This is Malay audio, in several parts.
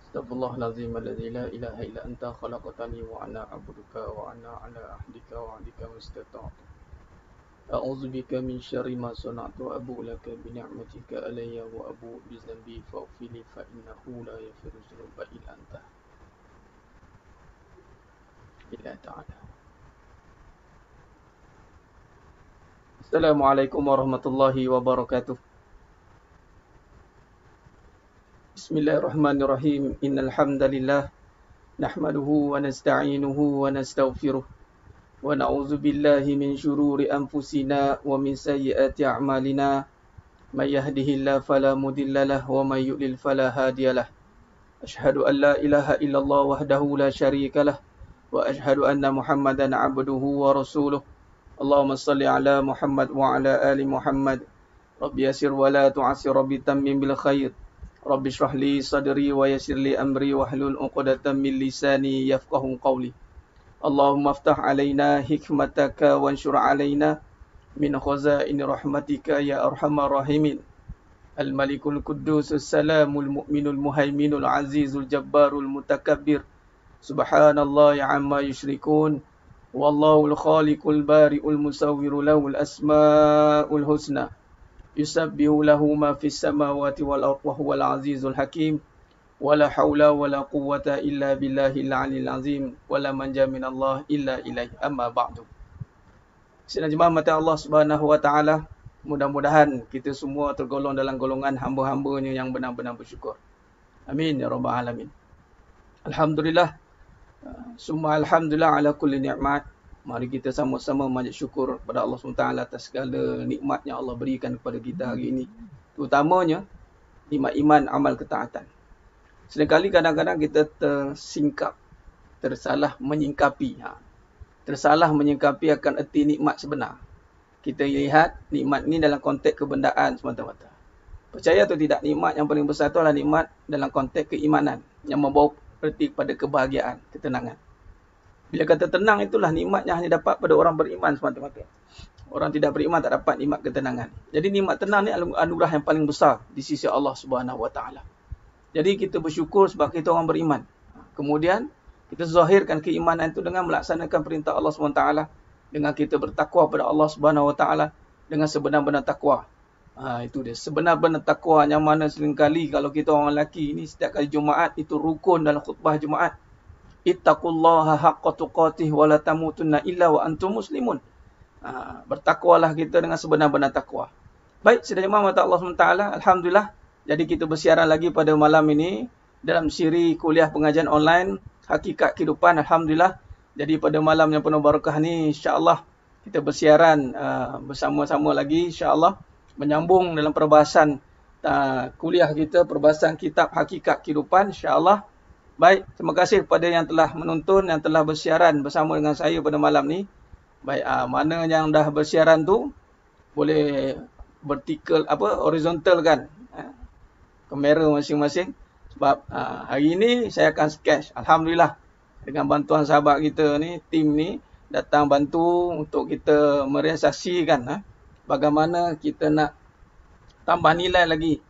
Astaghfirullahaladzim alladzi la ilaha illa anta khalaqtani wa ana abduka wa ana ala ahdika wa ahdika mastata'tu. A'udzu bika min syarri ma sana'tu abu laka bi ni'matika alayya wa abu bi dzambi faghfirli fa innahu la yaghfiru dzunuba illa anta. Illa ta'ala. Assalamualaikum warahmatullahi wabarakatuh. Bismillahirrahmanirrahim. Innal hamdalillah nahmaduhu wa nasta'inuhu wa nastaghfiruh wa na'udzu billahi min syururi anfusina wa min sayyiati a'malina. May yahdihillahu fala mudhillalah wa may yudlil fala hadiyalah. Asyhadu an la ilaha illallah wahdahu la syarikalah wa asyhadu anna Muhammadan 'abduhu wa rasuluh. Allahumma shalli ala Muhammad wa ala ali Muhammad. Rabbi yassir wa la tu'assir, rabbi tammim bil khair. Rabbi shrah li sadri wa yassir li amri wahlul 'uqdatam min lisani yafqahu qawli. Allahumma aftah alaina hikmataka wanshur alaina min khazaini rahmatika ya arhamar rahimin. Al-Malikul Quddus As-Salamul Mu'minul Muhaiminul Azizul Jabbarul Mutakabbir. Subhanallah ya amma yusyrikun. Wallahul khaliqul bari'ul musawwiru lahul asma'ul husna. Yusabbihu lahu ma fis samawati wal ardi wa huwal azizul hakim. Wala haula wala quwwata illa billahil aliyil azim. Wala manja minallah illa ilaih. Amma ba'du. Sidang jemaah mata Allah Subhanahu wa taala, mudah-mudahan kita semua tergolong dalam golongan hamba-hambanya yang benar-benar bersyukur. Amin ya rabbal alamin. Alhamdulillah. Summa alhamdulillah ala kulli ni'mat. Mari kita sama-sama majid syukur kepada Allah SWT atas segala nikmat yang Allah berikan kepada kita hari ini. Terutamanya, nikmat iman, amal ketaatan. Sedangkali kadang-kadang kita tersingkap, tersalah menyingkapi. Tersalah menyingkapi akan erti nikmat sebenar. Kita lihat nikmat ini dalam konteks kebendaan semata-mata. Percaya atau tidak, nikmat yang paling besar itu adalah nikmat dalam konteks keimanan yang membawa erti kepada kebahagiaan, ketenangan. Bila kata tenang, itulah nikmat yang hanya dapat pada orang beriman semata-mata. Orang tidak beriman tak dapat nikmat ketenangan. Jadi nikmat tenang ni anugerah yang paling besar di sisi Allah Subhanahu Wa Taala. Jadi kita bersyukur sebab kita orang beriman. Kemudian kita zahirkan keimanan itu dengan melaksanakan perintah Allah Subhanahu Wa Taala, dengan kita bertakwa pada Allah Subhanahu Wa Taala dengan sebenar-benar takwa. Itu dia, sebenar-benar takwa, yang mana seringkali kalau kita orang lelaki ni setiap kali Jumaat itu rukun dalam khutbah Jumaat. Ittaqullaha haqqa tuqatih wa la tamutunna illa wa antum muslimun. Bertakwalah kita dengan sebenar-benar takwa. Baik, sedaya jemaah mata Allah SWT, alhamdulillah. Jadi kita bersiaran lagi pada malam ini dalam siri kuliah pengajian online Hakikat Kehidupan, alhamdulillah. Jadi pada malam yang penuh barakah ni, insya-Allah kita bersiaran bersama-sama lagi, insya-Allah menyambung dalam perbahasan kuliah kita, perbahasan kitab Hakikat Kehidupan, insya-Allah. Baik, terima kasih kepada yang telah menonton, yang telah bersiaran bersama dengan saya pada malam ni. Baik, mana yang dah bersiaran tu boleh vertikal horizontal kan kamera masing-masing. Sebab hari ini saya akan sketch. Alhamdulillah, dengan bantuan sahabat kita ni, tim ni datang bantu untuk kita merealisasikan bagaimana kita nak tambah nilai lagi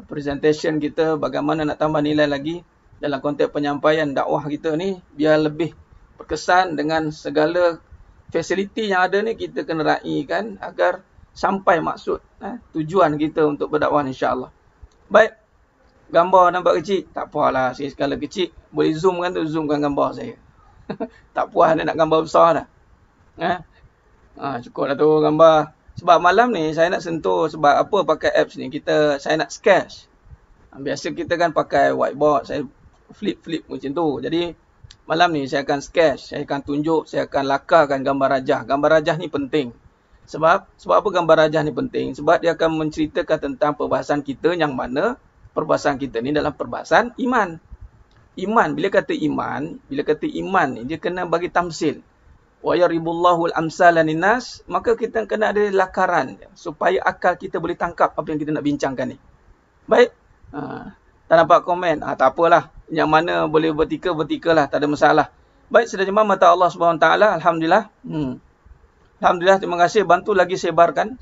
presentation kita, bagaimana nak tambah nilai lagi dalam konteks penyampaian dakwah kita ni, biar lebih berkesan dengan segala fasiliti yang ada ni kita kena raikan agar sampai maksud tujuan kita untuk berdakwah, insya-Allah. Baik, gambar nampak kecil, tak apalah, saya skala kecil, boleh zoom kan tu, zoomkan gambar saya. Tak puas nak gambar besar dah. Cukup dah tu gambar. Sebab malam ni saya nak sentuh, sebab apa pakai apps ni, saya nak sketch. Biasa kita kan pakai whiteboard, saya flip macam tu. Jadi malam ni saya akan sketch, saya akan tunjuk, saya akan lakarkan gambar rajah. Gambar rajah ni penting. Sebab apa gambar rajah ni penting? Sebab dia akan menceritakan tentang perbahasan kita, yang mana perbahasan kita ni dalam perbahasan iman. Iman, bila kata iman ni dia kena bagi tamsil. Wa yaribullahu al-amsala linnas, maka kita kena ada lakaran supaya akal kita boleh tangkap apa yang kita nak bincangkan ni. Baik. Tak nampak komen, tak apalah. Yang mana boleh vertikal lah, tak ada masalah. Baik, sedaya jemaah mata Allah Subhanahu taala, alhamdulillah. Alhamdulillah, terima kasih, bantu lagi sebarkan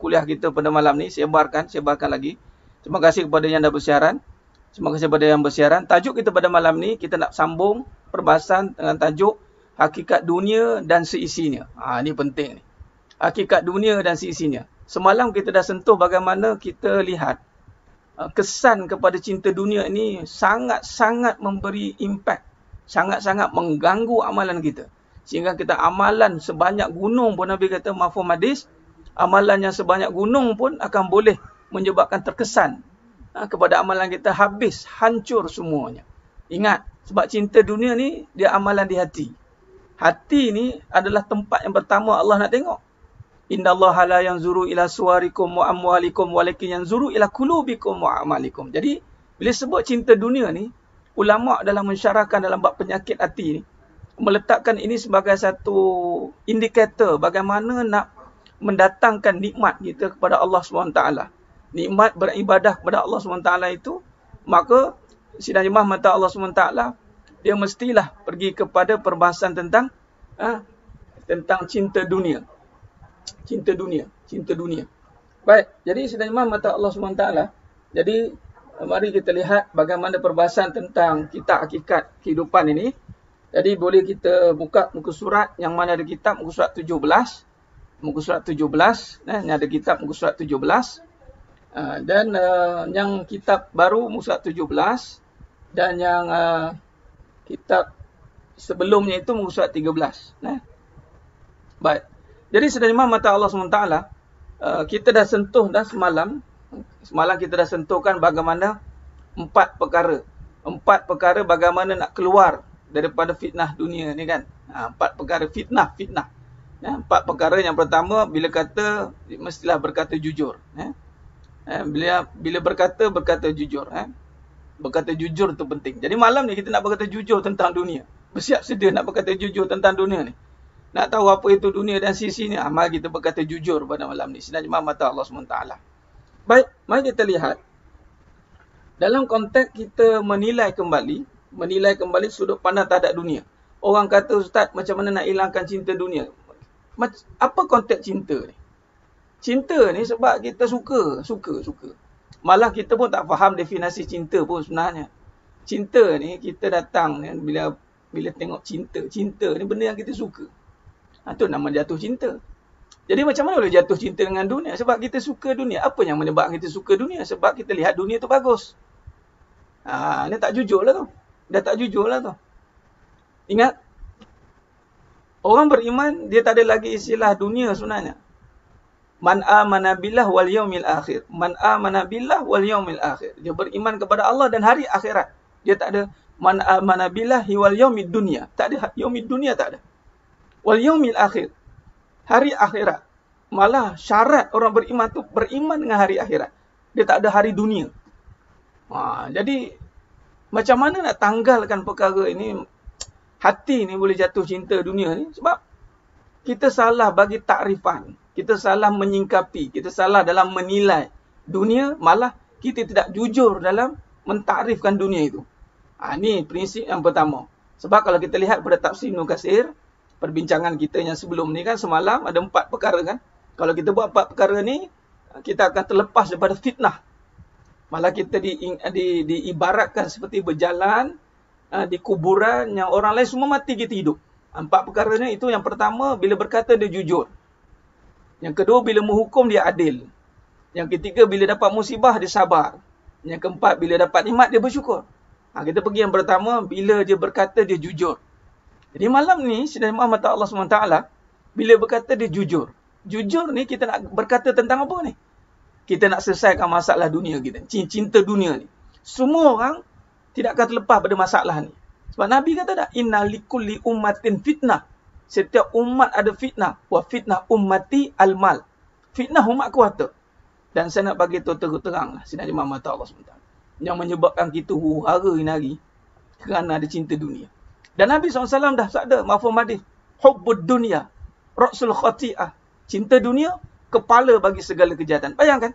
kuliah kita pada malam ni, sebarkan lagi. Terima kasih kepada yang dah bersiaran. Terima kasih kepada yang bersiaran. Tajuk kita pada malam ni, kita nak sambung perbahasan dengan tajuk hakikat dunia dan seisinya. Ini penting ni. Hakikat dunia dan seisinya. Semalam kita dah sentuh bagaimana kita lihat kesan kepada cinta dunia ini sangat-sangat memberi impak. Sangat-sangat mengganggu amalan kita. Sehingga kita amalan sebanyak gunung pun Nabi kata mafhum hadis, amalan yang sebanyak gunung pun akan boleh menyebabkan terkesan kepada amalan kita, habis, hancur semuanya. Ingat, sebab cinta dunia ni, dia amalan di hati. Hati ni adalah tempat yang pertama Allah nak tengok. Innallaha la yanzuru ila suwarikum wa amwalikum walakin yanzuru ila qulubikum wa amalikum. Jadi, bila sebut cinta dunia ni, ulama' dalam mensyarahkan dalam bab penyakit hati ni, meletakkan ini sebagai satu indikator bagaimana nak mendatangkan nikmat kita kepada Allah SWT. Nikmat beribadah kepada Allah SWT itu, maka sidang jemaah mata Allah SWT, dia mestilah pergi kepada perbahasan tentang cinta dunia. Cinta dunia. Baik, jadi sidang jemaah mata Allah SWT, jadi mari kita lihat bagaimana perbahasan tentang kita hakikat kehidupan ini. Jadi boleh kita buka muka surat yang mana ada kitab, muka surat 17. Muka surat 17, ni ada kitab muka surat 17. Dan yang kitab baru muka surat 17 dan yang kitab sebelumnya itu muka surat 13. Baik. Jadi sedang mata Allah SWT, kita dah sentuh dah semalam. Semalam kita dah sentuhkan bagaimana 4 perkara. 4 perkara bagaimana nak keluar daripada fitnah dunia ni kan. 4 perkara fitnah. 4 perkara. Yang pertama, bila kata, mestilah berkata jujur. Bila berkata jujur. Berkata jujur itu penting. Jadi malam ni kita nak berkata jujur tentang dunia. Bersiap sedia nak berkata jujur tentang dunia ni. Nak tahu apa itu dunia dan sisinya. Mari kita berkata jujur pada malam ni. Sidang jemaah mata Allah SWT. Baik, mari kita lihat. Dalam konteks kita menilai kembali sudut pandang terhadap dunia. Orang kata, Ustaz, macam mana nak hilangkan cinta dunia? Apa konteks cinta ni? Cinta ni sebab kita suka. Malah kita pun tak faham definisi cinta pun sebenarnya. Cinta ni kita datang bila tengok cinta ni benda yang kita suka. Itu nama jatuh cinta. Jadi macam mana boleh jatuh cinta dengan dunia? Sebab kita suka dunia. Apa yang menyebabkan kita suka dunia? Sebab kita lihat dunia tu bagus. Ini tak jujur lah tu. Dah tak jujur lah tu. Ingat, orang beriman, dia tak ada lagi istilah dunia sebenarnya. Man amana billah wal yaumil akhir. Man amana billah wal yaumil akhir. Dia beriman kepada Allah dan hari akhirat. Dia tak ada man amana billahi wal yaumid dunya. Tak ada yaumid dunya, tak ada. Wal yaumil akhir. Hari akhirat. Malah syarat orang beriman tu beriman dengan hari akhirat. Dia tak ada hari dunia. Jadi macam mana nak tanggalkan perkara ini? Hati ni boleh jatuh cinta dunia ni sebab kita salah bagi takrifan. Kita salah menyingkapi. Kita salah dalam menilai dunia. Malah kita tidak jujur dalam mentakrifkan dunia itu. Ini prinsip yang pertama. Sebab kalau kita lihat pada tafsir Ibn Katsir, perbincangan kita yang sebelum ni kan, semalam ada 4 perkara kan. Kalau kita buat 4 perkara ni, kita akan terlepas daripada fitnah. Malah kita diibaratkan seperti berjalan di kuburan yang orang lain semua mati, kita hidup. 4 perkara ni, itu yang pertama, bila berkata dia jujur. Yang kedua, bila menghukum dia adil. Yang ketiga, bila dapat musibah dia sabar. Yang keempat, bila dapat nikmat dia bersyukur. Kita pergi yang pertama, bila dia berkata dia jujur. Jadi malam ni, sidang jemaah mata Allah SWT, bila berkata dia jujur. Jujur ni kita nak berkata tentang apa ni? Kita nak selesaikan masalah dunia kita. Cinta dunia ni. Semua orang tidak akan terlepas pada masalah ni. Sebab Nabi kata tak? Inna likulli ummatin fitnah. Setiap umat ada fitnah. Wa fitnah ummati al-mal. Fitnah umat kuasa. Dan saya nak bagi terang lah. Sidang jemaah mata Allah SWT. Yang menyebabkan kita huru-hara hari kerana ada cinta dunia. Dan Nabi SAW dah sabda, mafhum hadis, hubbud dunia, ra'sul khati'ah. Cinta dunia, kepala bagi segala kejahatan. Bayangkan,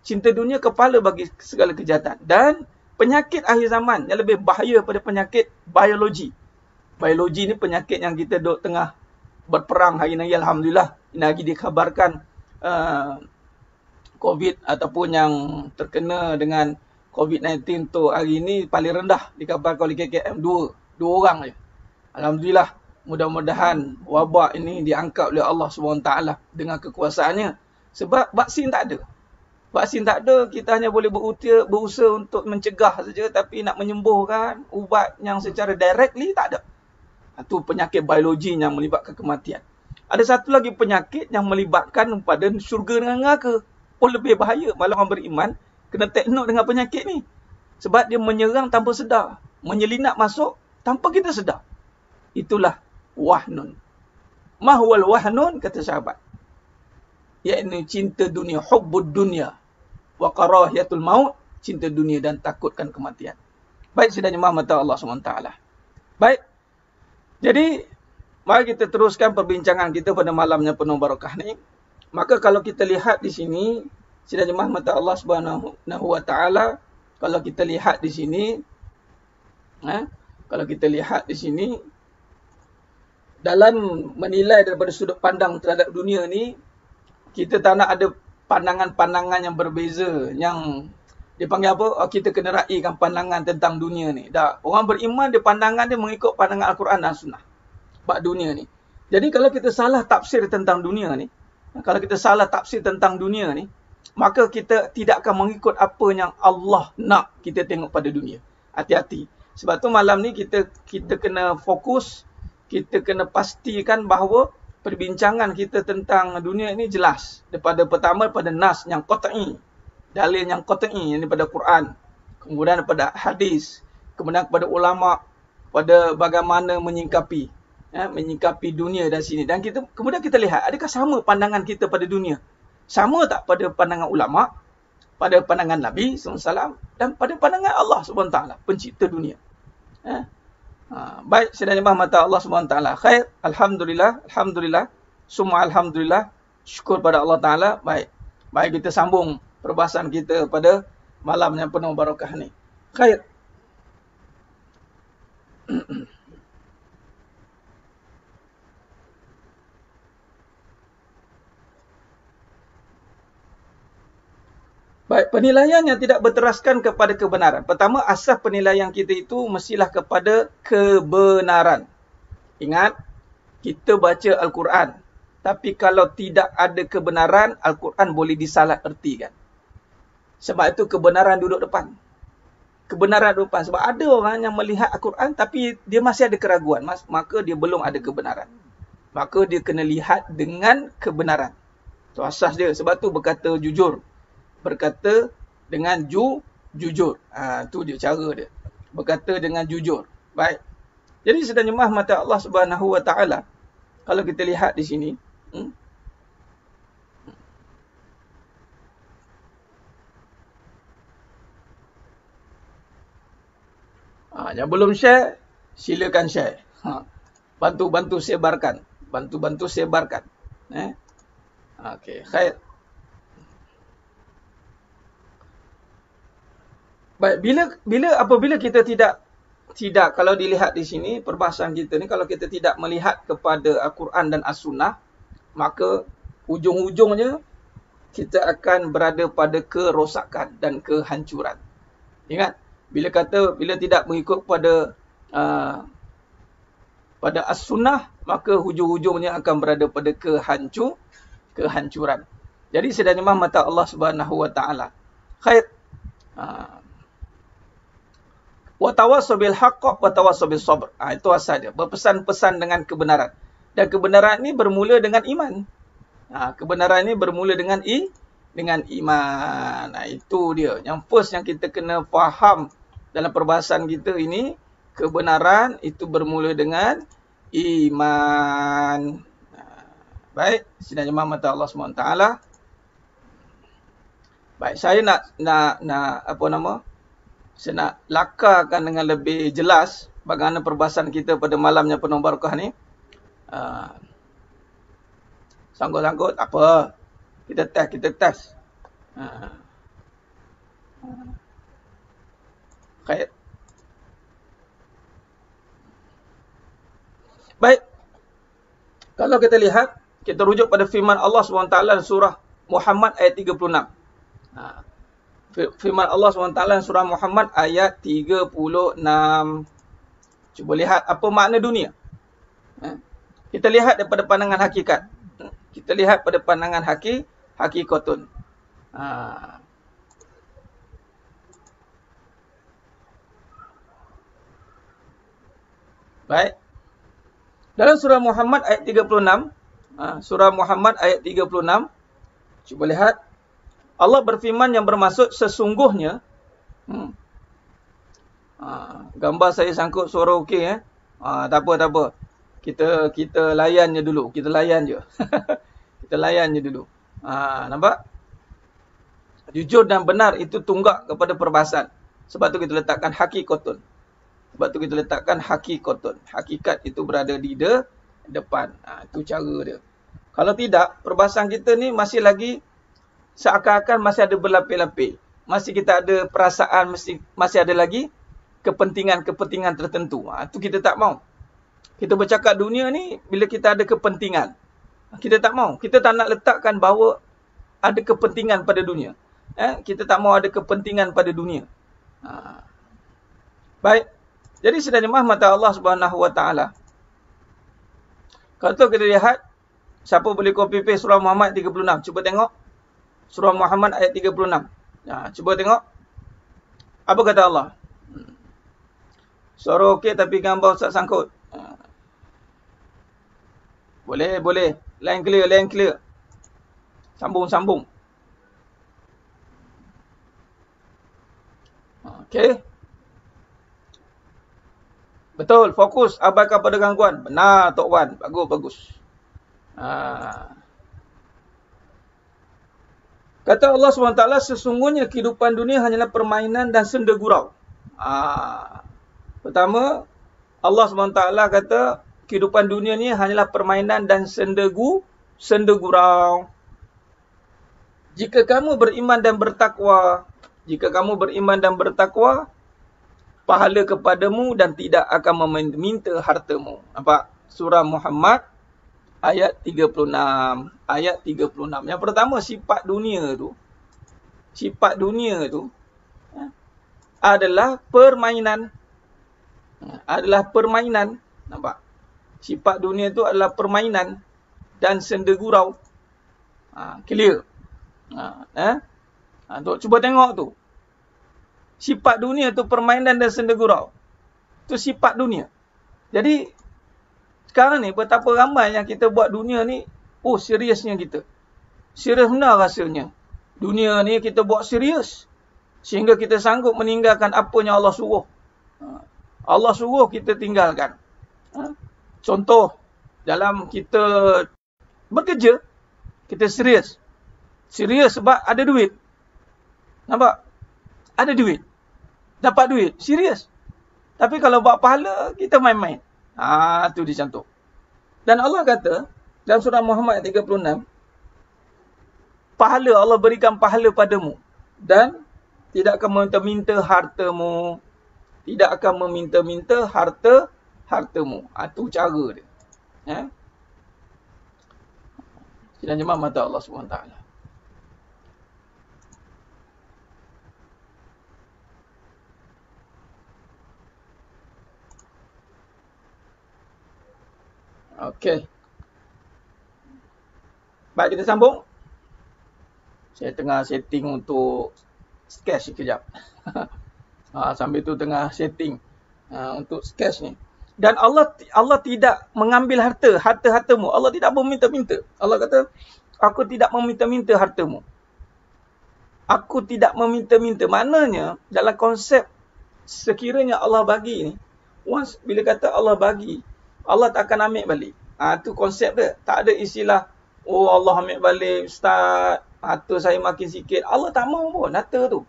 cinta dunia, kepala bagi segala kejahatan. Dan penyakit akhir zaman yang lebih bahaya pada penyakit biologi. Biologi ni penyakit yang kita duk tengah berperang hari ni. Alhamdulillah, ini lagi dikhabarkan COVID ataupun yang terkena dengan COVID-19 tu hari ni paling rendah dikabarkan oleh KKM, dua orang je. Alhamdulillah, mudah-mudahan wabak ini diangkat oleh Allah SWT dengan kekuasaannya. Sebab vaksin tak ada. Vaksin tak ada, kita hanya boleh berusaha untuk mencegah saja, tapi nak menyembuhkan ubat yang secara directly tak ada. Itu penyakit biologi yang melibatkan kematian. Ada satu lagi penyakit yang melibatkan pada syurga dengan neraka. Lebih bahaya. Malah orang beriman kena take note dengan penyakit ni. Sebab dia menyerang tanpa sedar. Menyelinap masuk tanpa kita sedar. Itulah wahnun. Mahwal wahnun, kata sahabat. Iaitu cinta dunia, hubbud dunia. Wa karahiyatul maut, cinta dunia dan takutkan kematian. Baik, sidang jemaah mata Allah SWT. Baik. Jadi, mari kita teruskan perbincangan kita pada malamnya penuh barakah ni. Maka kalau kita lihat di sini, sidang jemaah mata Allah SWT, kalau kita lihat di sini, dalam menilai daripada sudut pandang terhadap dunia ni, kita tak nak ada pandangan-pandangan yang berbeza, yang dipanggil apa? Kita kena raikan pandangan tentang dunia ni. Orang beriman, dia pandangan dia mengikut pandangan Al-Quran dan Sunnah. Bab dunia ni. Jadi kalau kita salah tafsir tentang dunia ni, maka kita tidak akan mengikut apa yang Allah nak kita tengok pada dunia. Hati-hati. Sebab tu malam ni kita kena fokus, kita kena pastikan bahawa perbincangan kita tentang dunia ini jelas. Pertama daripada nas yang qat'i, dalil yang qat'i, yang daripada Quran, kemudian daripada hadis, kemudian kepada ulama, pada bagaimana menyingkapi dunia dan sini. Dan kemudian kita lihat, adakah sama pandangan kita pada dunia? Sama tak pada pandangan ulama, pada pandangan Nabi SAW, dan pada pandangan Allah SWT, pencipta dunia? Baik, sidang jemaah mata Allah SWT. Khair, Alhamdulillah, summa Alhamdulillah, syukur pada Allah Ta'ala. Baik, kita sambung perbahasan kita pada malam yang penuh barakah ni. Khair. Baik, penilaian yang tidak berteraskan kepada kebenaran. Pertama, asas penilaian kita itu mestilah kepada kebenaran. Ingat, kita baca Al-Quran. Tapi kalau tidak ada kebenaran, Al-Quran boleh disalah ertikan. Sebab itu kebenaran duduk depan. Kebenaran duduk depan. Sebab ada orang yang melihat Al-Quran tapi dia masih ada keraguan. Maka dia belum ada kebenaran. Maka dia kena lihat dengan kebenaran. Itu asas dia. Sebab tu berkata jujur. Berkata dengan jujur. Itu dia cara dia. Berkata dengan jujur. Baik. Jadi sedang jemaah mata Allah Subhanahu Wa Taala. Kalau kita lihat di sini. Yang belum share, silakan share. Bantu-bantu sebarkan. Bantu-bantu sebarkan. Okey, khair. Baik, apabila kita tidak kalau dilihat di sini perbahasan kita ni, kalau kita tidak melihat kepada Al-Quran dan As-Sunnah, maka ujung-ujungnya kita akan berada pada kerosakan dan kehancuran. Ingat, bila tidak mengikut pada As-Sunnah, maka hujung-hujungnya akan berada pada kehancuran. Jadi sedang jemaah mata Allah Subhanahu Wa Taala. Khair. Wa tawassaw bil haqq wa tawassaw bis sabr. Itu asal dia. Berpesan-pesan dengan kebenaran. Dan kebenaran ini bermula dengan iman. Kebenaran ini bermula dengan iman. Itu dia. Yang first yang kita kena faham dalam perbahasan kita ini, kebenaran itu bermula dengan iman. Baik, sidang jemaah mata Allah SWT. Baik, saya saya nak lakarkan dengan lebih jelas bagaimana perbahasan kita pada malamnya penuh barakah ni. Sanggut-sanggut, apa? Kita test. Khair. Baik. Kalau kita lihat, kita rujuk pada firman Allah SWT surah Muhammad ayat 36. Firman Allah SWT surah Muhammad ayat 36. Cuba lihat apa makna dunia. Kita lihat daripada pandangan hakikat. Kita lihat pada pandangan hakikatun. Baik. Dalam surah Muhammad ayat 36, surah Muhammad ayat 36, cuba lihat. Allah berfirman yang bermaksud sesungguhnya. Gambar saya sangkut suara okey. Tak apa. Kita layan je dulu. Kita layan je. Kita layan je dulu. Nampak? Jujur dan benar itu tunggak kepada perbahasan. Sebab tu kita letakkan hakikatun. Hakikat itu berada di depan. Itu cara dia. Kalau tidak, perbahasan kita ni masih lagi seakan-akan masih ada berlapis-lapis. Masih kita ada perasaan, masih ada lagi kepentingan-kepentingan tertentu. Itu kita tak mau. Kita bercakap dunia ni bila kita ada kepentingan. Kita tak mau. Kita tak nak letakkan bahawa ada kepentingan pada dunia. Kita tak mau ada kepentingan pada dunia. Baik. Jadi sebenarnya mata Allah Subhanahu Wa Taala. Kalau kita lihat, siapa boleh copy paste surah Muhammad 36? Cuba tengok. Surah Muhammad ayat 36. Cuba tengok. Apa kata Allah? Suara okey tapi gambar tak sangkut. Boleh. Line clear. Sambung. Okey. Betul, fokus abaikan pada gangguan. Benar Tok Wan. Bagus. Kata Allah SWT, sesungguhnya kehidupan dunia hanyalah permainan dan senda gurau. Pertama, Allah SWT kata, kehidupan dunia ni hanyalah permainan dan senda gurau. Jika kamu beriman dan bertakwa, pahala kepadamu dan tidak akan meminta hartamu. Nampak? Surah Muhammad ayat 36. Yang pertama, sifat dunia tu adalah permainan. Nampak? Sifat dunia tu adalah permainan dan senda gurau. Clear? Cuba tengok tu. Sifat dunia tu permainan dan senda gurau. Itu sifat dunia. Jadi, sekarang ni betapa ramai yang kita buat dunia ni, seriusnya kita. Serius benar rasanya. Dunia ni kita buat serius. Sehingga kita sanggup meninggalkan apa yang Allah suruh. Allah suruh kita tinggalkan. Contoh, dalam kita bekerja, kita serius. Serius sebab ada duit. Nampak? Ada duit. Dapat duit. Serius. Tapi kalau buat pahala, kita main-main. Itu dicantum. Dan Allah kata, dalam surah Muhammad 36, pahala, Allah berikan pahala padamu. Dan tidak akan meminta-minta hartamu. Tidak akan meminta-minta hartamu. Itu cara dia. Sidang jemaah mata Allah SWT. Okey. Baik, kita sambung. Saya tengah setting untuk sketch sekejap. Sambil tu tengah setting untuk sketch ni. Dan Allah tidak mengambil harta-hartamu. Allah tidak meminta-minta. Allah kata, aku tidak meminta-minta hartamu. Aku tidak meminta-minta. Maknanya, dalam konsep sekiranya Allah bagi ni, once bila kata Allah bagi, Allah tak akan ambil balik. Itu konsep dia. Tak ada istilah, Allah ambil balik, Ustaz, harta saya makin sikit. Allah tak mau pun harta tu.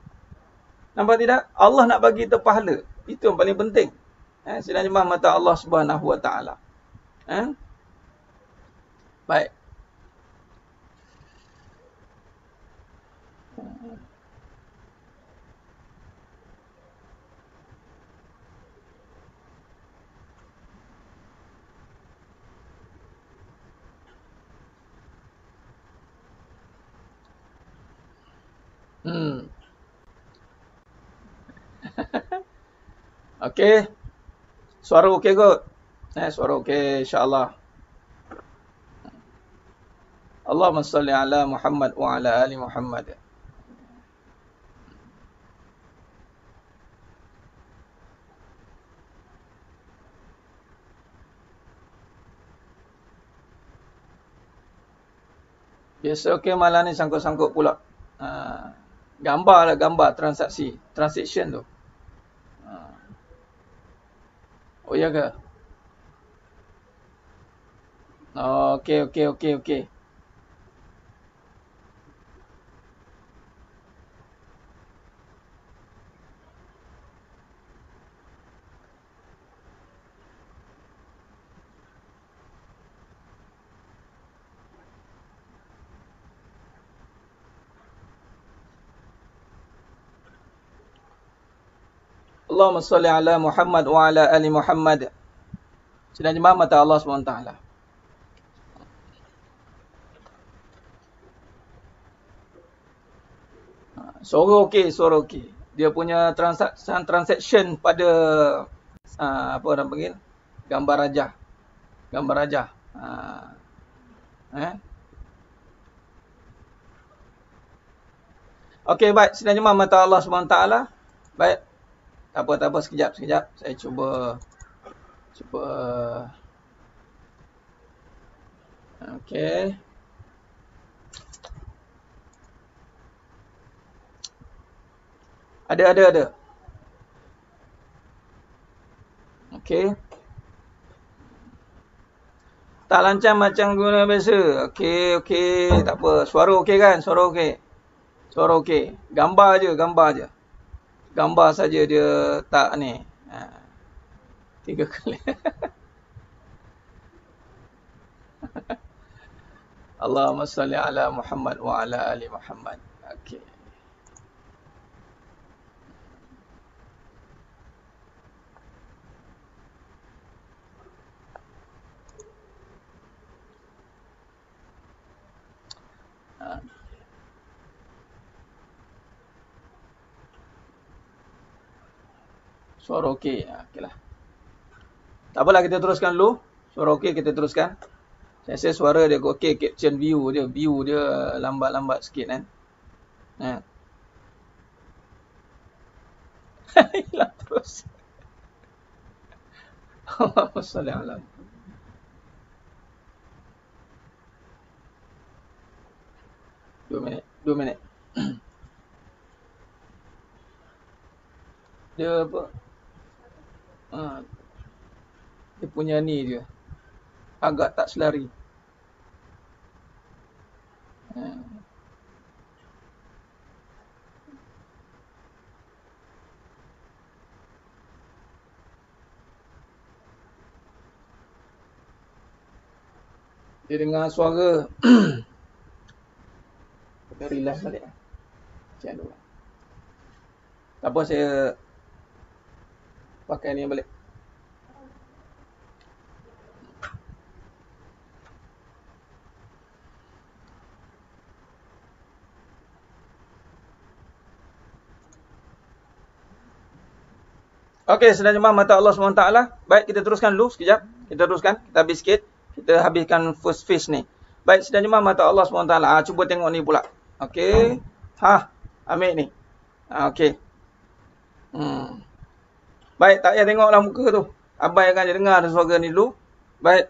Nampak tidak? Allah nak bagi kita pahala. Itu yang paling penting. Sidang jemaah mata Allah Subhanahu Wa Taala. Baik. Okey. Suara okey kot? Suara okey, insya-Allah. Allahumma salli ala Muhammad wa ala ali Muhammad. Biasa okey, malam ni sangkut-sangkut pula. Gambar lah, gambar transaksi. Transaction tu. Oh ya ke? Oh, okey. Allahumma salli ala Muhammad wa ala ali Muhammad. Sedang jemaah mata Allah SWT. Suara okey. Dia punya transaction pada apa orang panggil? Gambar rajah. Okey, baik. Sedang jemaah mata Allah SWT. Baik. Tak apa, sekejap. Saya cuba. Okey. Ada. Okey. Tak lancar macam guna biasa. Okey. Tak apa. Suara okey kan? Suara okey. Gambar je. Gambar saja dia tak ni. 3 kali. Allahumma salli ala Muhammad wa ala ali Muhammad. Okey. Suara okey. Okeylah. Tak apalah, kita teruskan dulu. Suara okey, kita teruskan. Saya rasa suara dia okey, caption view dia lambat sikit kan. Hilang terus. Allahumma salli ala. 2 minit. Dia apa? Dia punya ni dia. Agak tak selari. Dia dengar suara. Kita relax balik. Macam tu. Tak apa, saya pakai ni balik. Okey, sedang jemaah mata Allah SWT. Baik, kita teruskan dulu sekejap. Kita habis sikit. Kita habiskan first phase ni. Baik, sedang jemaah mata Allah SWT. Cuba tengok ni pula. Okey. Ambil ni. Okey. Baik, tak payah tengoklah muka tu. Abai akan dengar suara ni dulu. Baik.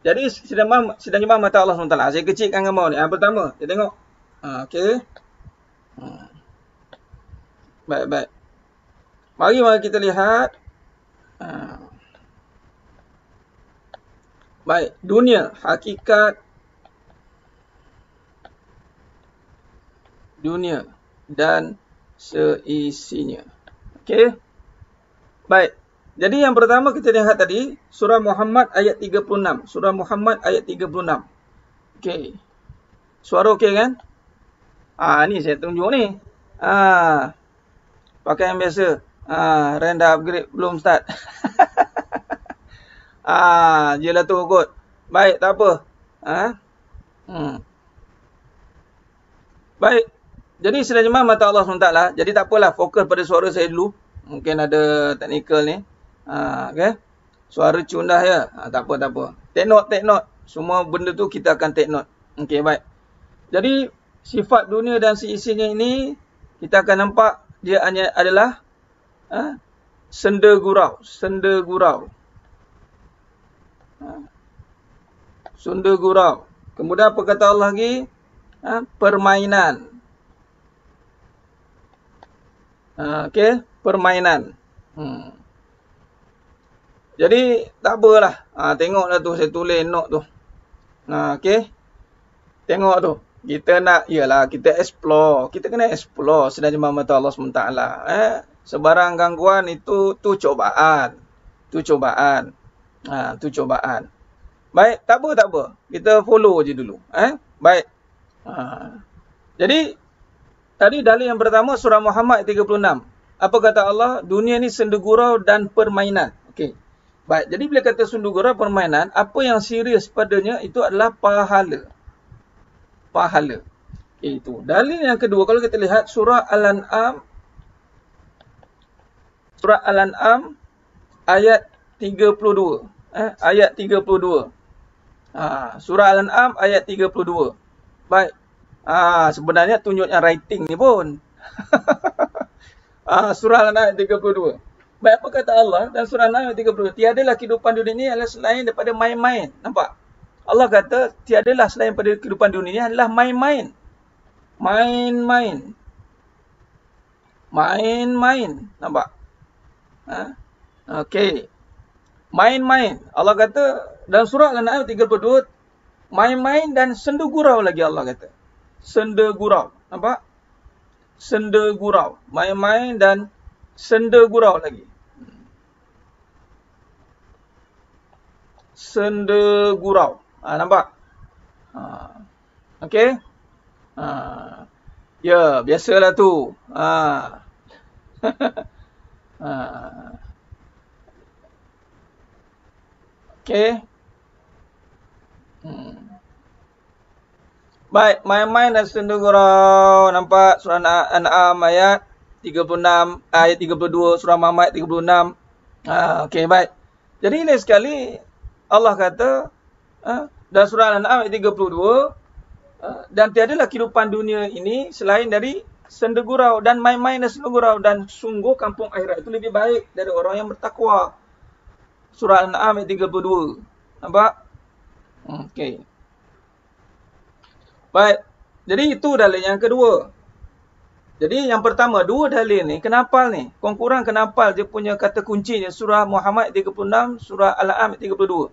Jadi, sedang jemaah mata Allah SWT. Saya kecilkan gambar ni. Pertama, kita tengok. Okey. Baik. Mari kita lihat. Baik, dunia, hakikat dunia dan seisinya. Okey. Baik. Jadi yang pertama kita lihat tadi surah Muhammad ayat 36. Surah Muhammad ayat 36. Okey. Suara okey kan? Ni saya tunjuk ni. Pakai yang biasa. Render upgrade belum start. Jelah tu kot. Baik, tak apa. Baik. Jadi sedang jemaah mata Allah SWT. Jadi tak apalah, fokus pada suara saya dulu. Mungkin ada teknikal ni. Okay. Suara cundah ya. Tak apa, tak apa. Take note, take note. Semua benda tu kita akan take note. Okay, baik. Jadi, sifat dunia dan seisinya ini, kita akan nampak dia hanya adalah senda gurau. Senda gurau. Senda gurau. Kemudian apa kata Allah lagi? Permainan. Okey, permainan. Jadi tak apalah. Tengoklah tu saya tulis note tu. Okey. Tengok tu. Kita nak ialah kita explore. Kita kena explore sedalam mata Allah SWT. Sebarang gangguan itu cobaan. Tu cobaan. Tu cobaan. Baik, tak apa. Kita follow je dulu. Baik. Jadi, tadi dalil yang pertama surah Muhammad 36. Apa kata Allah? Dunia ni senda gurau dan permainan. Okey. Baik, jadi bila kata senda gurau permainan, apa yang serius padanya itu adalah pahala. Pahala. Itu. Dalil yang kedua, kalau kita lihat surah Al-An'am. Surah Al-An'am ayat 32. Ayat 32. Surah Al-An'am ayat 32. Baik. Sebenarnya tunjuknya writing ni pun. Surah Al-An'am ayat 32. Baik, apa kata Allah dan surah Al-An'am ayat 32? Tiadalah kehidupan dunia ini adalah selain daripada main-main. Nampak? Allah kata tiadalah selain daripada kehidupan dunia ini adalah main-main. Main-main. Main-main. Nampak? Okey. Main-main. Allah kata dalam surah Al-An'am 32, main-main dan senda gurau lagi Allah kata. Senda gurau. Nampak? Senda gurau. Main-main dan senda gurau lagi. Senda gurau. Nampak? Okey? Ya, biasalah tu. Okey. Baik, main-main dan senda gurau. Nampak surah Al-An'am ayat 36, ayat 32, surah Muhammad 36. Okey, baik. Jadi ini sekali Allah kata dalam surah Al-An'am ayat 32, dan tiadalah kehidupan dunia ini selain dari senda gurau dan main-main dan senda gurau, dan sungguh kampung akhirat itu lebih baik dari orang yang bertakwa. Surah Al-An'am ayat 32. Nampak? Okey. Baik. Jadi itu dalil yang kedua. Jadi yang pertama, dua dalil ni, kenapa ni? Kurang kenapa dia punya kata kuncinya surah Muhammad 36, surah Al-An'am 32.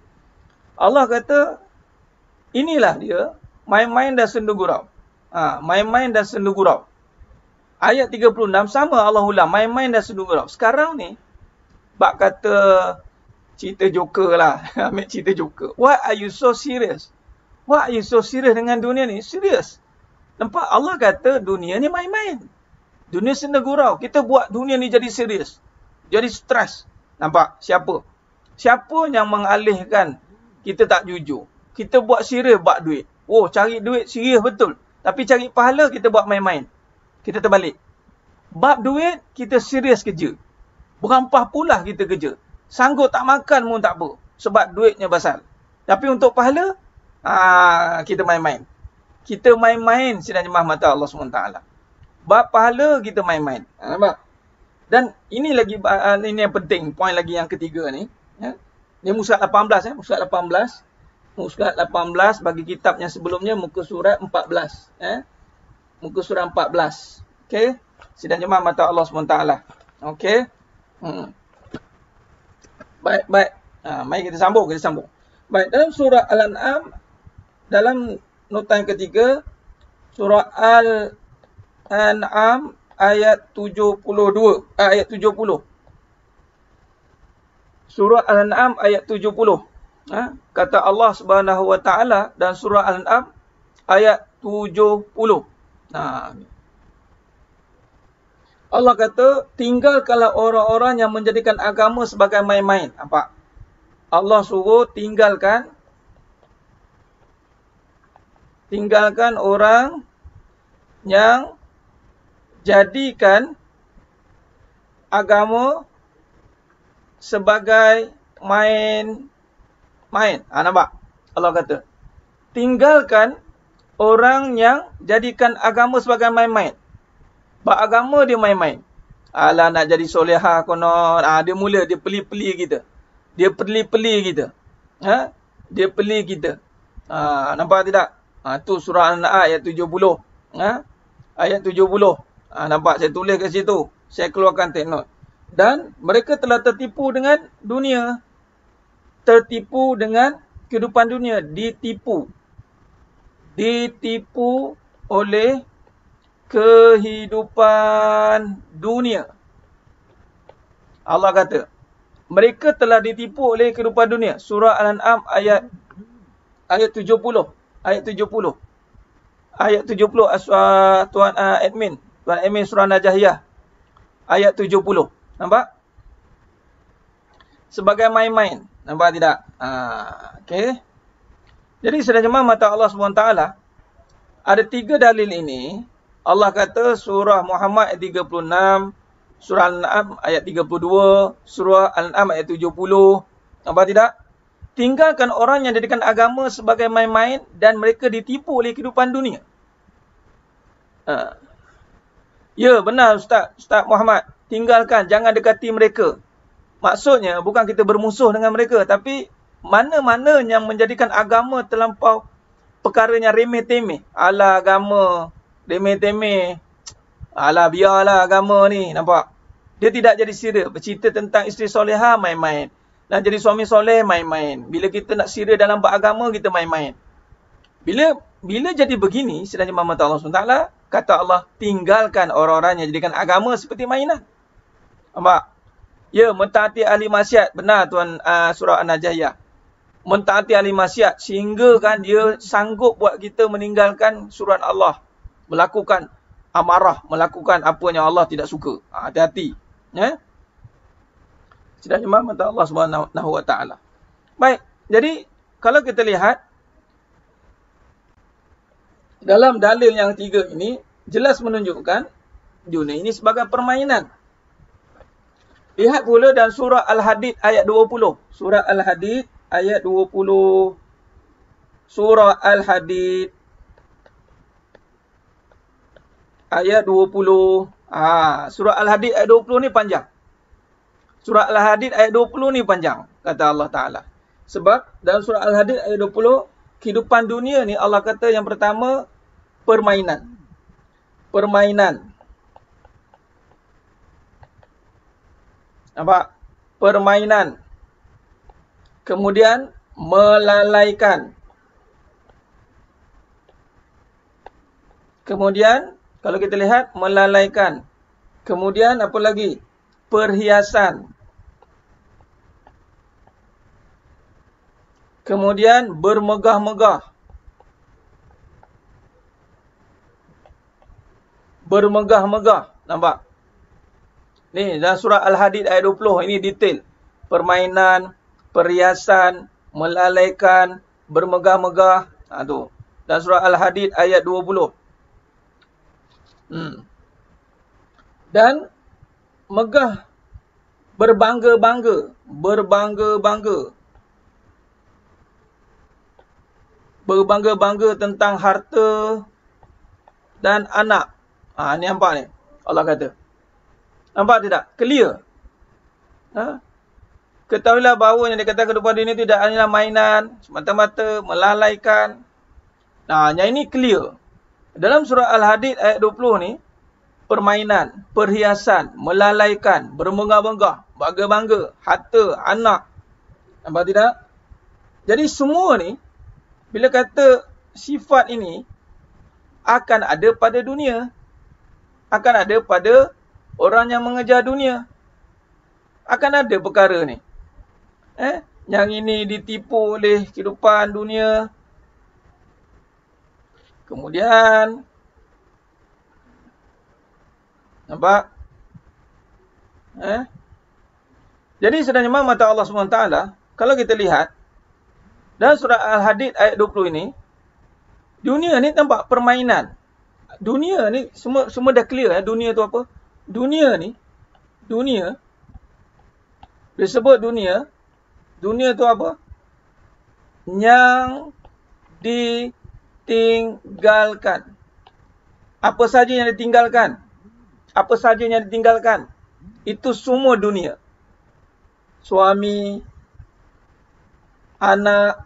Allah kata, inilah dia, main-main dan senda gurau. Main-main dan senda gurau. Ayat 36 sama Allah ulang, main-main dan senda gurau. Sekarang ni, bak kata cerita Joker lah. Ambil cerita Joker. Why are you so serious? Why are you so serious dengan dunia ni? Serius. Nampak? Allah kata dunia ni main-main. Dunia senda gurau. Kita buat dunia ni jadi serius. Jadi stres. Nampak? Siapa? Siapa yang mengalihkan kita tak jujur? Kita buat serius buat duit. Oh, cari duit serius betul. Tapi cari pahala kita buat main-main. Kita terbalik. Bab duit kita serius kerja. Berampah pula kita kerja. Sanggup tak makan pun tak apa. Sebab duitnya basal. Tapi untuk pahala, kita main-main. Kita main-main sedang jemaah mata Allah SWT. Bab pahala kita main-main. Nampak? Dan ini lagi, ini yang penting. Poin lagi yang ketiga ni. Ini muka surat 18. Muka surat 18. Muka surat 18 bagi kitab yang sebelumnya muka surat 14. Muka surat 14. Okey. Sedang jemaah mata Allah SWT. Okey. Baik. Mari kita sambung. Baik, dalam surah Al-An'am, dalam nota yang ketiga, surah Al-An'am ayat 72, ayat 70. Surah Al-An'am ayat 70. Kata Allah Subhanahu wa taala dan surah Al-An'am ayat 70. Allah kata, tinggalkanlah orang-orang yang menjadikan agama sebagai main-main. Nampak? Allah suruh tinggalkan orang yang jadikan agama sebagai main. Nampak? Allah kata, tinggalkan orang yang jadikan agama sebagai main-main. Agama dia main-main. Alah, nak jadi solehah konon. Dia mula, dia peli-peli kita. Dia peli kita. Nampak tidak? Tu surah An-Nahl ayat 70. Ayat 70. Nampak? Saya tulis kat situ. Saya keluarkan take note. Dan mereka telah tertipu dengan dunia. Tertipu dengan kehidupan dunia. Ditipu oleh kehidupan dunia. Allah kata, mereka telah ditipu oleh kehidupan dunia. Surah Al-An'am ayat 70. Ayat 70. Ayat 70 Tuan admin surah Najahiyah. Ayat 70. Nampak? Sebagai main-main. Nampak tidak? Okey. Jadi sebenarnya mata Allah SWT ada 3 dalil ini. Allah kata surah Muhammad ayat 36, surah Al-An'am ayat 32, surah Al-An'am ayat 70. Nampak tidak? Tinggalkan orang yang jadikan agama sebagai main-main dan mereka ditipu oleh kehidupan dunia. Ya, benar Ustaz Muhammad. Tinggalkan, jangan dekati mereka. Maksudnya bukan kita bermusuh dengan mereka, tapi mana-mana yang menjadikan agama terlampau perkara yang remeh-temeh. Alah, agama remeh-temeh. Alah, biarlah agama ni. Nampak? Dia tidak jadi serius. Bercerita tentang isteri solehah, main-main. Nak jadi suami soleh, main-main. Bila kita nak serius dalam beragama, kita main-main. Bila jadi begini, sedangkan Muhammad Allah SWT, kata Allah, tinggalkan orang-orang yang jadikan agama seperti mainan. Nampak? Ya, mentaati ahli maksiat. Benar Tuan surah An-Najahiyah. Mentaati ahli maksiat sehingga kan dia sanggup buat kita meninggalkan surat Allah. Melakukan amarah, melakukan apa yang Allah tidak suka. Hati-hati. Sudah jemaah mata Allah Subhanahu Wa Taala. Baik, jadi kalau kita lihat dalam dalil yang 3 ini jelas menunjukkan dunia ini sebagai permainan. Lihat pula dalam surah Al-Hadid ayat 20. Surah Al-Hadid ayat 20. Surah Al-Hadid ayat 20. Surah Al-Hadid ayat 20 ni panjang. Surah Al-Hadid ayat 20 ni panjang, kata Allah Ta'ala. Sebab dalam surah Al-Hadid ayat 20, kehidupan dunia ni Allah kata yang pertama, permainan. Nampak? Permainan. Kemudian melalaikan. Kemudian kalau kita lihat melalaikan. Kemudian apa lagi? Perhiasan. Kemudian bermegah-megah. Bermegah-megah. Nampak? Ni dalam surah Al-Hadid ayat 20. Ini detail. Permainan, perhiasan, melalaikan, bermegah-megah. Tu. Dalam surah Al-Hadid ayat 20. Dan megah, berbangga-bangga. Berbangga-bangga tentang harta dan anak. Ni nampak ni. Allah kata. Nampak tidak? Clear. Ketahuilah bahawa yang dikatakan kehidupan dunia itu tidak hanyalah mainan, semata-mata melalaikan. Yang ini clear. Dalam surah Al-Hadid ayat 20 ni, permainan, perhiasan, melalaikan, bermegah-megah, bangga-bangga, harta, anak. Nampak tidak? Jadi semua ni, bila kata sifat ini, akan ada pada dunia. Akan ada pada orang yang mengejar dunia. Akan ada perkara ni. Yang ini ditipu oleh kehidupan dunia. Kemudian, nampak? Jadi sebenarnya mata Allah SWT, kalau kita lihat, dalam surah Al-Hadid ayat 20 ini, dunia ni nampak permainan. Dunia ni, semua dah clear. Dunia tu apa? Dunia ni, Dunia. Disebut dunia. Dunia tu apa? Yang ditinggalkan. Apa saja yang ditinggalkan? Apa saja yang ditinggalkan? Itu semua dunia. Suami, anak,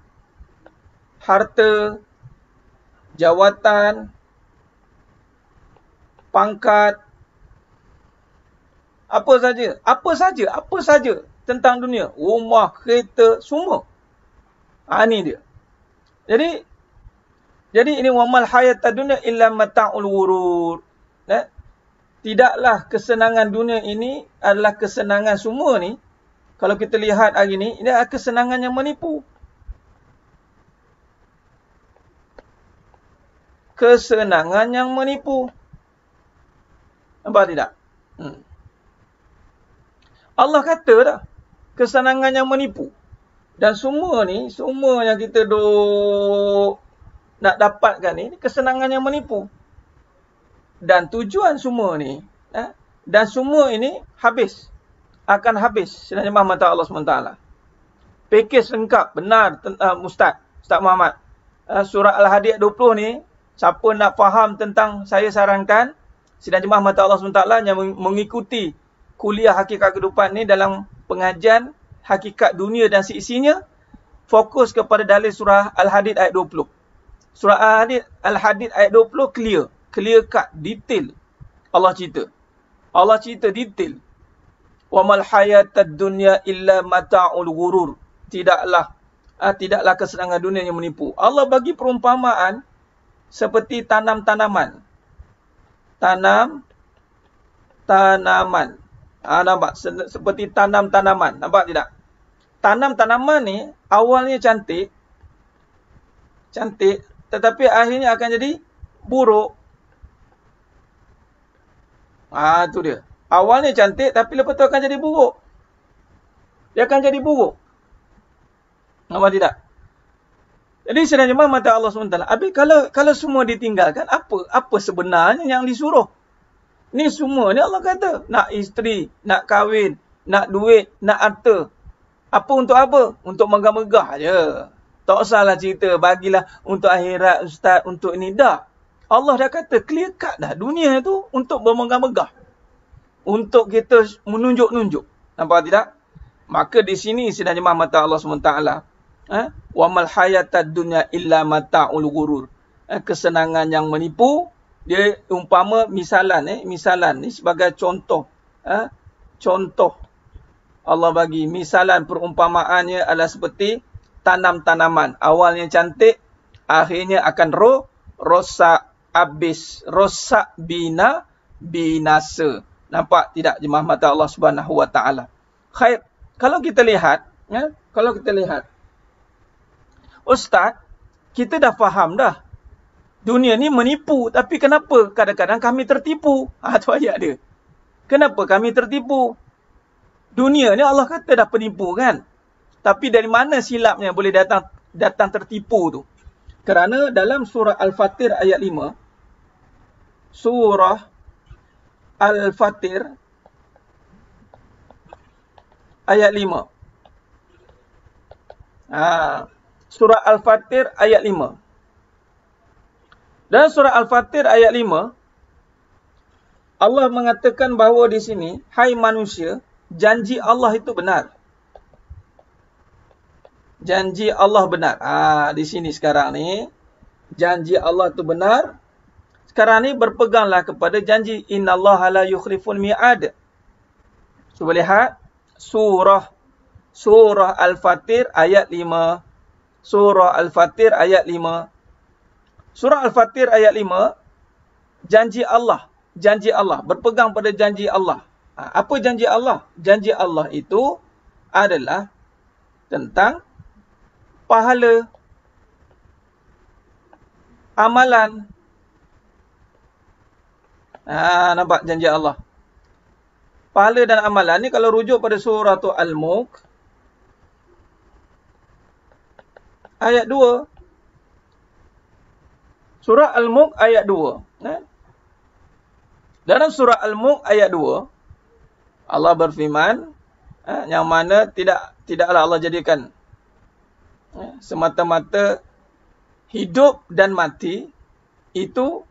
harta, jawatan, pangkat, apa saja tentang dunia. Rumah, kereta, semua. Ini dia. Jadi ini wamal hayatad dunya illa mata'ul ghurur. Tidaklah kesenangan dunia ini adalah kesenangan semua ni. Kalau kita lihat hari ni, ini adalah kesenangan yang menipu. Kesenangan yang menipu. Nampak tidak? Allah kata dah, kesenangan yang menipu. Dan semua ni, semua yang kita nak dapatkan ni, kesenangan yang menipu. Dan tujuan semua ni, dan semua ini habis. Akan habis. Sebenarnya mata Allah SWT. Pakej lengkap, benar Ustaz Muhammad. Surah Al-Hadid 20 ni, siapa nak faham tentang, saya sarankan, sidang jemaah mata Allah SWT yang mengikuti kuliah hakikat kehidupan ni dalam pengajian hakikat dunia dan seisinya, fokus kepada dalil surah Al-Hadid ayat 20. Surah Al-Hadid ayat 20 clear cut, detail. Allah cerita detail. Wa mal hayatad dunya illa mata'ul ghurur. Tidaklah kesenangan dunia yang menipu. Allah bagi perumpamaan seperti tanam-tanaman. Tanaman. Nampak? Seperti tanam-tanaman. Nampak tidak? Tanam-tanaman ni awalnya cantik, tetapi akhirnya akan jadi buruk. Itu dia. Awalnya cantik, tapi lepas tu akan jadi buruk. Dia akan jadi buruk. Nampak tidak? Jadi sedang jemaah mata Allah SWT. Habis kalau semua ditinggalkan, apa sebenarnya yang disuruh? Ni semua ni Allah kata. Nak isteri, nak kahwin, nak duit, nak harta. Untuk apa? Untuk megah-megah je. Tak usahlah cerita, bagilah untuk akhirat, ustaz, untuk ini. Dah. Allah dah kata, clear cut dah. Dunia tu untuk bermegah-megah. Untuk kita menunjuk-nunjuk. Nampak tidak? Maka di sini sedang jemaah mata Allah SWT. Wa mal hayatad dunya illa mata'ul ghurur. Kesenangan yang menipu. Dia umpama misalan ni sebagai contoh. Contoh Allah bagi misalan perumpamaannya adalah seperti tanam-tanaman. Awalnya cantik, akhirnya akan rosak habis, rosak binasa. Nampak tidak jemaah mata Allah Subhanahu wa taala? Khair. Kalau kita lihat, Ustaz, kita dah faham dah. Dunia ni menipu, tapi kenapa kadang-kadang kami tertipu? Tu ayat dia. Kenapa kami tertipu? Dunia ni Allah kata dah penipu kan? Tapi dari mana silapnya boleh datang tertipu tu? Kerana dalam surah Al-Fatir ayat 5, surah Al-Fatir ayat 5. Surah Al-Fatir ayat 5. Dalam surah Al-Fatir ayat 5, Allah mengatakan bahawa di sini, hai manusia, janji Allah itu benar. Janji Allah benar. Di sini sekarang ni, janji Allah itu benar. Sekarang ni berpeganglah kepada janji innallaha la yukhliful mi'ad. Cuba lihat surah Al-Fatir ayat 5. Surah Al-Fatir ayat 5. Surah Al-Fatir ayat 5, janji Allah, berpegang pada janji Allah. Apa janji Allah? Janji Allah itu adalah tentang pahala, amalan. Nampak janji Allah. Pahala dan amalan ni kalau rujuk pada surah Al-Mulk ayat 2. Surah Al-Mulk ayat 2. Dalam surah Al-Mulk ayat 2, Allah berfirman, yang mana tidaklah Allah jadikan semata-mata hidup dan mati itu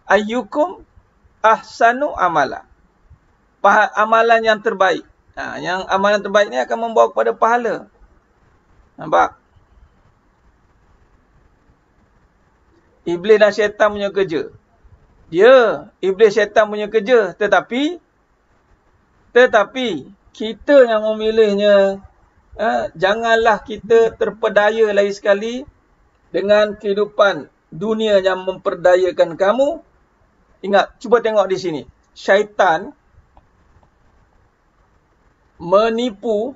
ayyukum ahsanu amala. Amalan yang terbaik. Yang amalan terbaik ni akan membawa kepada pahala. Nampak? Iblis dan syaitan punya kerja. Iblis syaitan punya kerja. Tetapi kita yang memilihnya. Janganlah kita terpedaya lagi sekali dengan kehidupan dunia yang memperdayakan kamu. Ingat, cuba tengok di sini. Syaitan menipu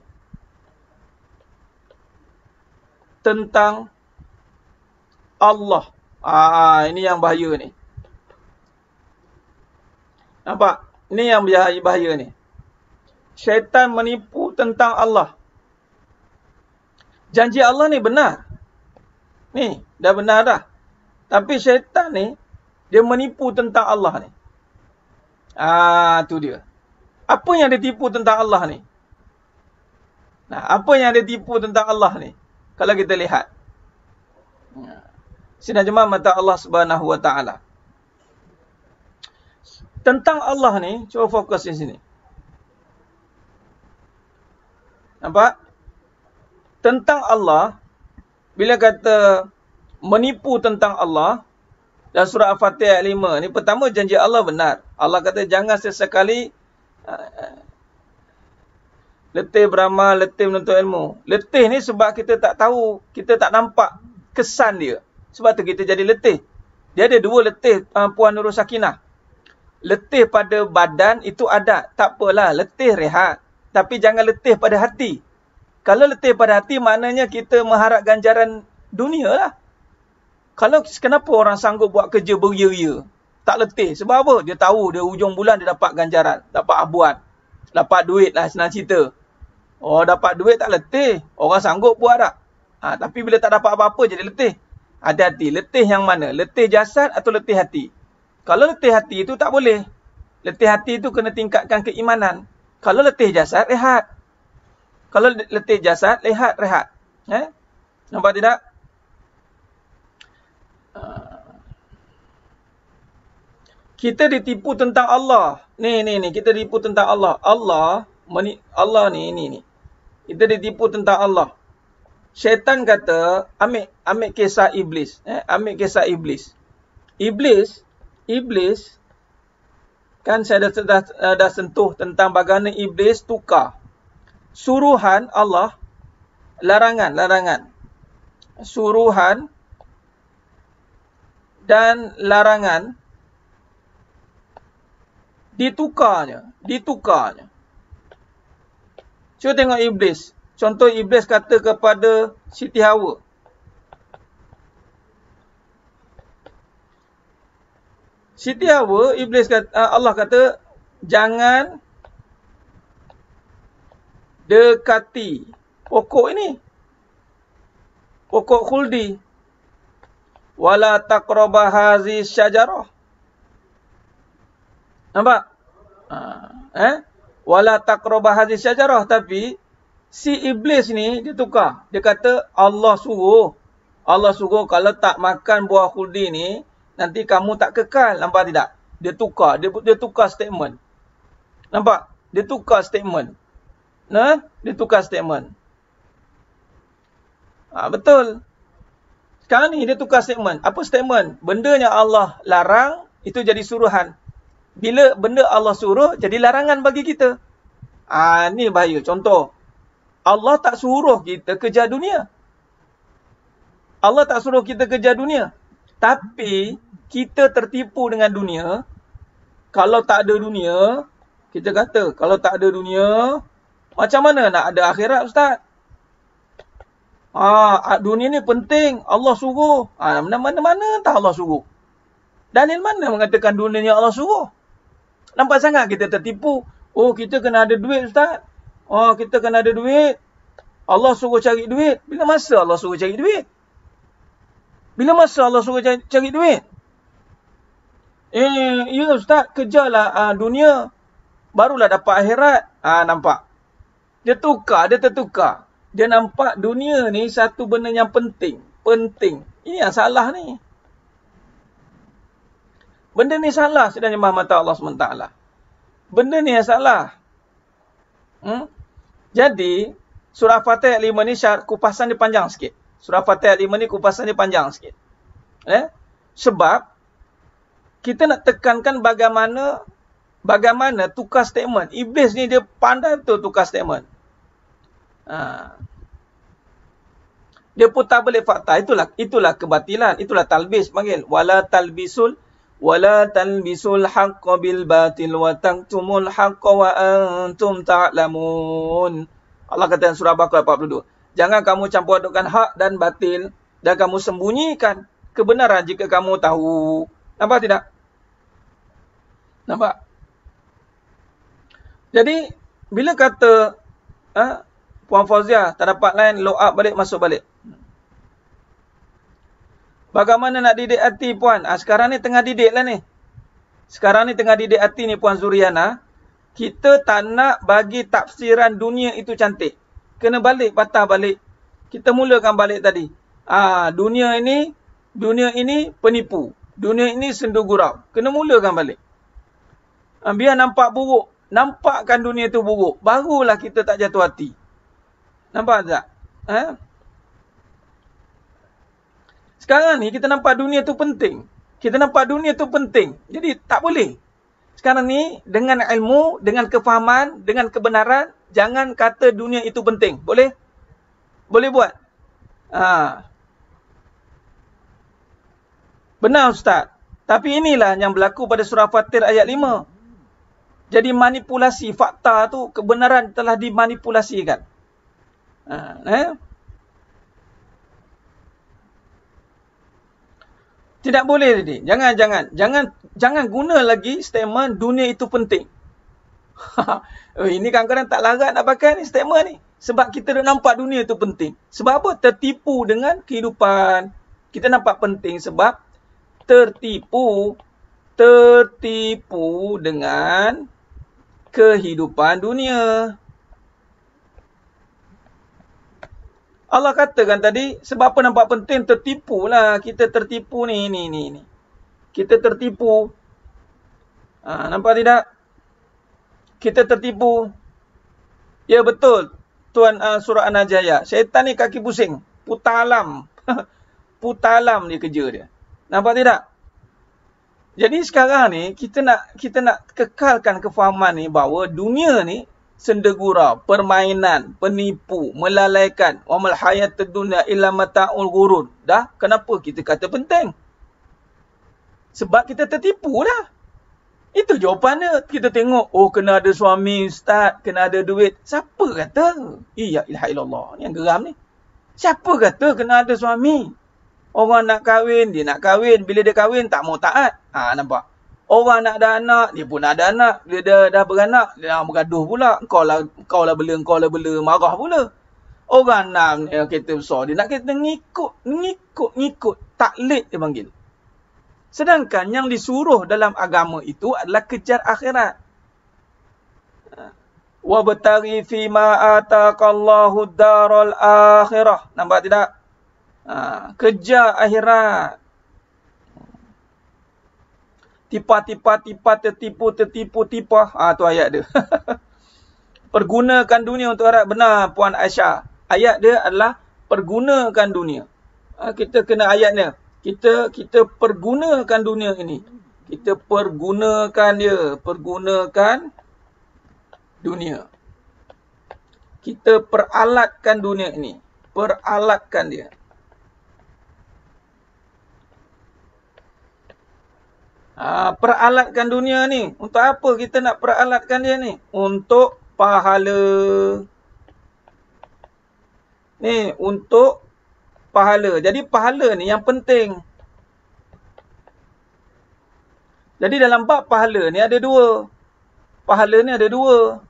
tentang Allah. Ini yang bahaya ni. Nampak? Ini yang bahaya ni. Syaitan menipu tentang Allah. Janji Allah ni benar. Ni, dah benar dah. Tapi syaitan ni, dia menipu tentang Allah ni. Tu dia. Apa yang dia tipu tentang Allah ni? Apa yang dia tipu tentang Allah ni? Kalau kita lihat. Sidang jemaah mata Allah Subhanahu Wa Taala. Tentang Allah ni, cuba fokus di sini. Nampak? Tentang Allah, bila kata menipu tentang Allah, dan surah Al-Fatihah ayat 5 ni, pertama janji Allah benar. Allah kata jangan sesekali letih beramal, letih menuntut ilmu. Letih ni sebab kita tak tahu, kita tak nampak kesan dia. Sebab tu kita jadi letih. Dia ada dua letih, Puan Nurul Sakinah. Letih pada badan itu ada. Tak apalah, letih rehat. Tapi jangan letih pada hati. Kalau letih pada hati, maknanya kita mengharap ganjaran dunia lah. Kenapa orang sanggup buat kerja beria-ria? Tak letih. Sebab apa? Dia tahu dia hujung bulan dia dapat ganjaran. Dapat abuan. Dapat duit lah, senang cerita. Dapat duit tak letih. Orang sanggup buat tak? Tapi bila tak dapat apa-apa jadi letih. Hati-hati. Letih yang mana? Letih jasad atau letih hati? Kalau letih hati itu tak boleh. Letih hati itu kena tingkatkan keimanan. Kalau letih jasad, rehat. Kalau letih jasad, rehat. Nampak tidak? Kita ditipu tentang Allah. Ni. Kita ditipu tentang Allah. Allah ni. Kita ditipu tentang Allah. Syaitan kata, ambil kisah Iblis. Ambil kisah Iblis. Iblis, kan saya dah sentuh tentang bagaimana Iblis tukar suruhan Allah, larangan. Suruhan dan larangan ditukarnya. Cuba tengok Iblis. Contoh Iblis kata kepada Siti Hawa. Siti Hawa, Iblis kata, Allah kata, jangan dekati pokok ini. Pokok khuldi. Wala taqraba hazi syajarah. Nampak? Wala taqraba hazi syajarah. Tapi si Iblis ni dia tukar. Dia kata Allah suruh kalau tak makan buah khuldi ni nanti kamu tak kekal. Nampak tidak? Dia tukar. Dia tukar statement. Nampak? Dia tukar statement. Dia tukar statement. Betul. Sekarang ni dia tukar statement. Apa statement? Benda yang Allah larang itu jadi suruhan. Bila benda Allah suruh jadi larangan bagi kita. Ni bahaya. Contoh. Allah tak suruh kita kejar dunia. Allah tak suruh kita kejar dunia. Tapi kita tertipu dengan dunia. Kalau tak ada dunia, kita kata kalau tak ada dunia, macam mana nak ada akhirat, Ustaz? Dunia ni penting. Allah suruh. Mana-mana tak Allah suruh. Dalil mana mengatakan dunia ni Allah suruh? Nampak sangat kita tertipu. Kita kena ada duit, Ustaz. Kita kena ada duit. Allah suruh cari duit. Bila masa Allah suruh cari duit? Bila masa Allah suruh cari duit? Ya Ustaz, kejarlah dunia. barulah dapat akhirat. Nampak? Dia tertukar. Dia nampak dunia ni satu benda yang penting. Ini yang salah ni. Benda ni salah sebenarnya mata Allah SWT. Benda ni yang salah. Jadi, surah Fatih ayat 5 ni kupasan dia panjang sikit. Surah Fatih ayat 5 ni kupasan dia panjang sikit. Sebab, kita nak tekankan bagaimana tukar statement. Iblis ni dia pandai betul tukar statement. Dia putar balik fakta. Itulah kebatilan. Itulah talbis panggil. Wala talbisul haqqa bil batil wa taktumul haqqa wa antum ta'lamun. Allah kata dalam surah Baqarah 42. Jangan kamu campur adukkan hak dan batil dan kamu sembunyikan kebenaran jika kamu tahu. Nampak tidak? Nampak? Jadi bila kata Puan Fauziah tak dapat lain, load up balik, masuk balik. Bagaimana nak didik hati Puan? Sekarang ni tengah didik lah ni. Sekarang ni tengah didik hati ni Puan Zuriana. Kita tak nak bagi tafsiran dunia itu cantik. Kena balik, patah balik. Kita mulakan balik tadi. Dunia ini penipu. Dunia ini sendu gurau. Kena mulakan balik. Biar nampak buruk. Nampakkan dunia itu buruk. Barulah kita tak jatuh hati. Nampak tak? Sekarang ni kita nampak dunia tu penting. Jadi tak boleh. Sekarang ni dengan ilmu, dengan kefahaman, dengan kebenaran, jangan kata dunia itu penting. Boleh? Boleh buat? Benar Ustaz. Tapi inilah yang berlaku pada surah Fatir ayat 5. Jadi manipulasi fakta tu, kebenaran telah dimanipulasikan. Tidak boleh tadi. Jangan guna lagi statement dunia itu penting. Ini kadang-kadang tak larat nak pakai ni statement ni. Sebab kita dah nampak dunia itu penting. Sebab apa? Tertipu dengan kehidupan. Kita nampak penting sebab tertipu dengan kehidupan dunia. Allah katakan tadi, sebab apa nampak penting, tertipulah. Kita tertipu ni. Kita tertipu. Nampak tidak? Kita tertipu. Ya betul. Tuan surah An-Najaya. Syaitan ni kaki pusing. Putar alam. Putar alam dia kerja dia. Nampak tidak? Jadi sekarang ni, kita nak kekalkan kefahaman ni bahawa dunia ni sendegura, permainan, penipu, melalaikan. Wa mal hayatud dunya illa mata'ul ghurur. Dah, kenapa kita kata penting? Sebab kita tertipu dah. Itu jawapannya. Kita tengok, kena ada suami ustaz, kena ada duit. Siapa kata? Ya ilaha illallah. Ni yang geram ni. Siapa kata kena ada suami? Orang nak kahwin, dia nak kahwin. Bila dia kahwin, tak mau taat. Nampak? Orang nak ada anak, dia pun ada anak. Dia dah beranak, dia bergaduh pula. Kau lah bela, marah pula. Orang nak kereta besar, dia nak kereta ngikut. Taklid dia panggil. Sedangkan yang disuruh dalam agama itu adalah kejar akhirat. Wabtaghi fima ataqallahu daral akhirah. Nampak tidak? Kejar akhirat. Tipa, tertipu. Tu ayat dia. Pergunakan dunia untuk akhirat. Benar Puan Aisyah. Ayat dia adalah pergunakan dunia. Kita kena ayatnya. Kita pergunakan dunia ini. Kita pergunakan dia. Pergunakan dunia. Kita peralatkan dunia ini. Peralatkan dia. Peralatkan dunia ni. Untuk apa kita nak peralatkan dia ni? Untuk pahala. Ni, untuk pahala. Jadi pahala ni yang penting. Jadi dalam bab pahala ni ada dua. Pahala ni ada dua.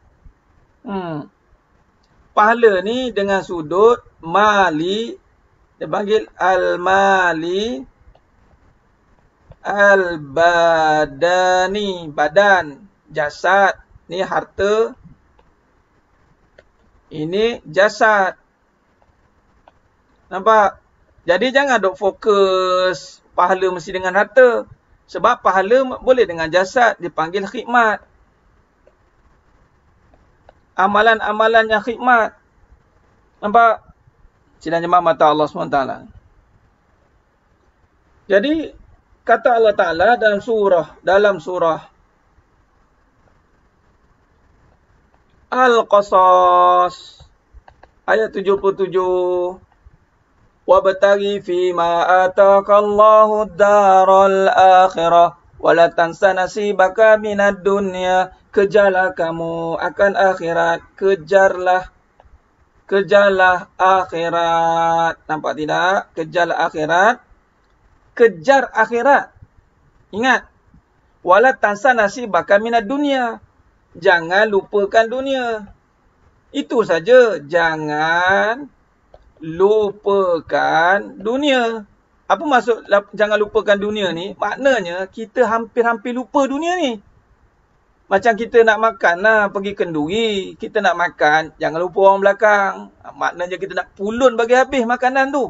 Pahala ni dengan sudut mali. Dia panggil al-mali. Al-badani. Badan. Jasad. Ni harta. Ini jasad. Nampak? Jadi jangan duk fokus pahala mesti dengan harta. Sebab pahala boleh dengan jasad, dipanggil khidmat. Amalan-amalan yang khidmat. Nampak? Sidang jemaah mata Allah SWT. Jadi kata Allah Ta'ala dalam surah Al-Qasas ayat 77, wabtaghi fima ataqallahu ad-daral akhirah wa la tansa nasibaka minad dunya. Kejarlah kamu akan akhirat, kejarlah akhirat. Nampak tidak? Kejarlah akhirat. Kejar akhirat. Ingat. Wala tansa nasibaka minad dunya. Jangan lupakan dunia. Itu saja. Jangan lupakan dunia. Apa maksud jangan lupakan dunia ni? Maknanya kita hampir-hampir lupa dunia ni. Macam kita nak makan lah, pergi kenduri. Kita nak makan, jangan lupa orang belakang. Maknanya kita nak pulun bagi habis makanan tu.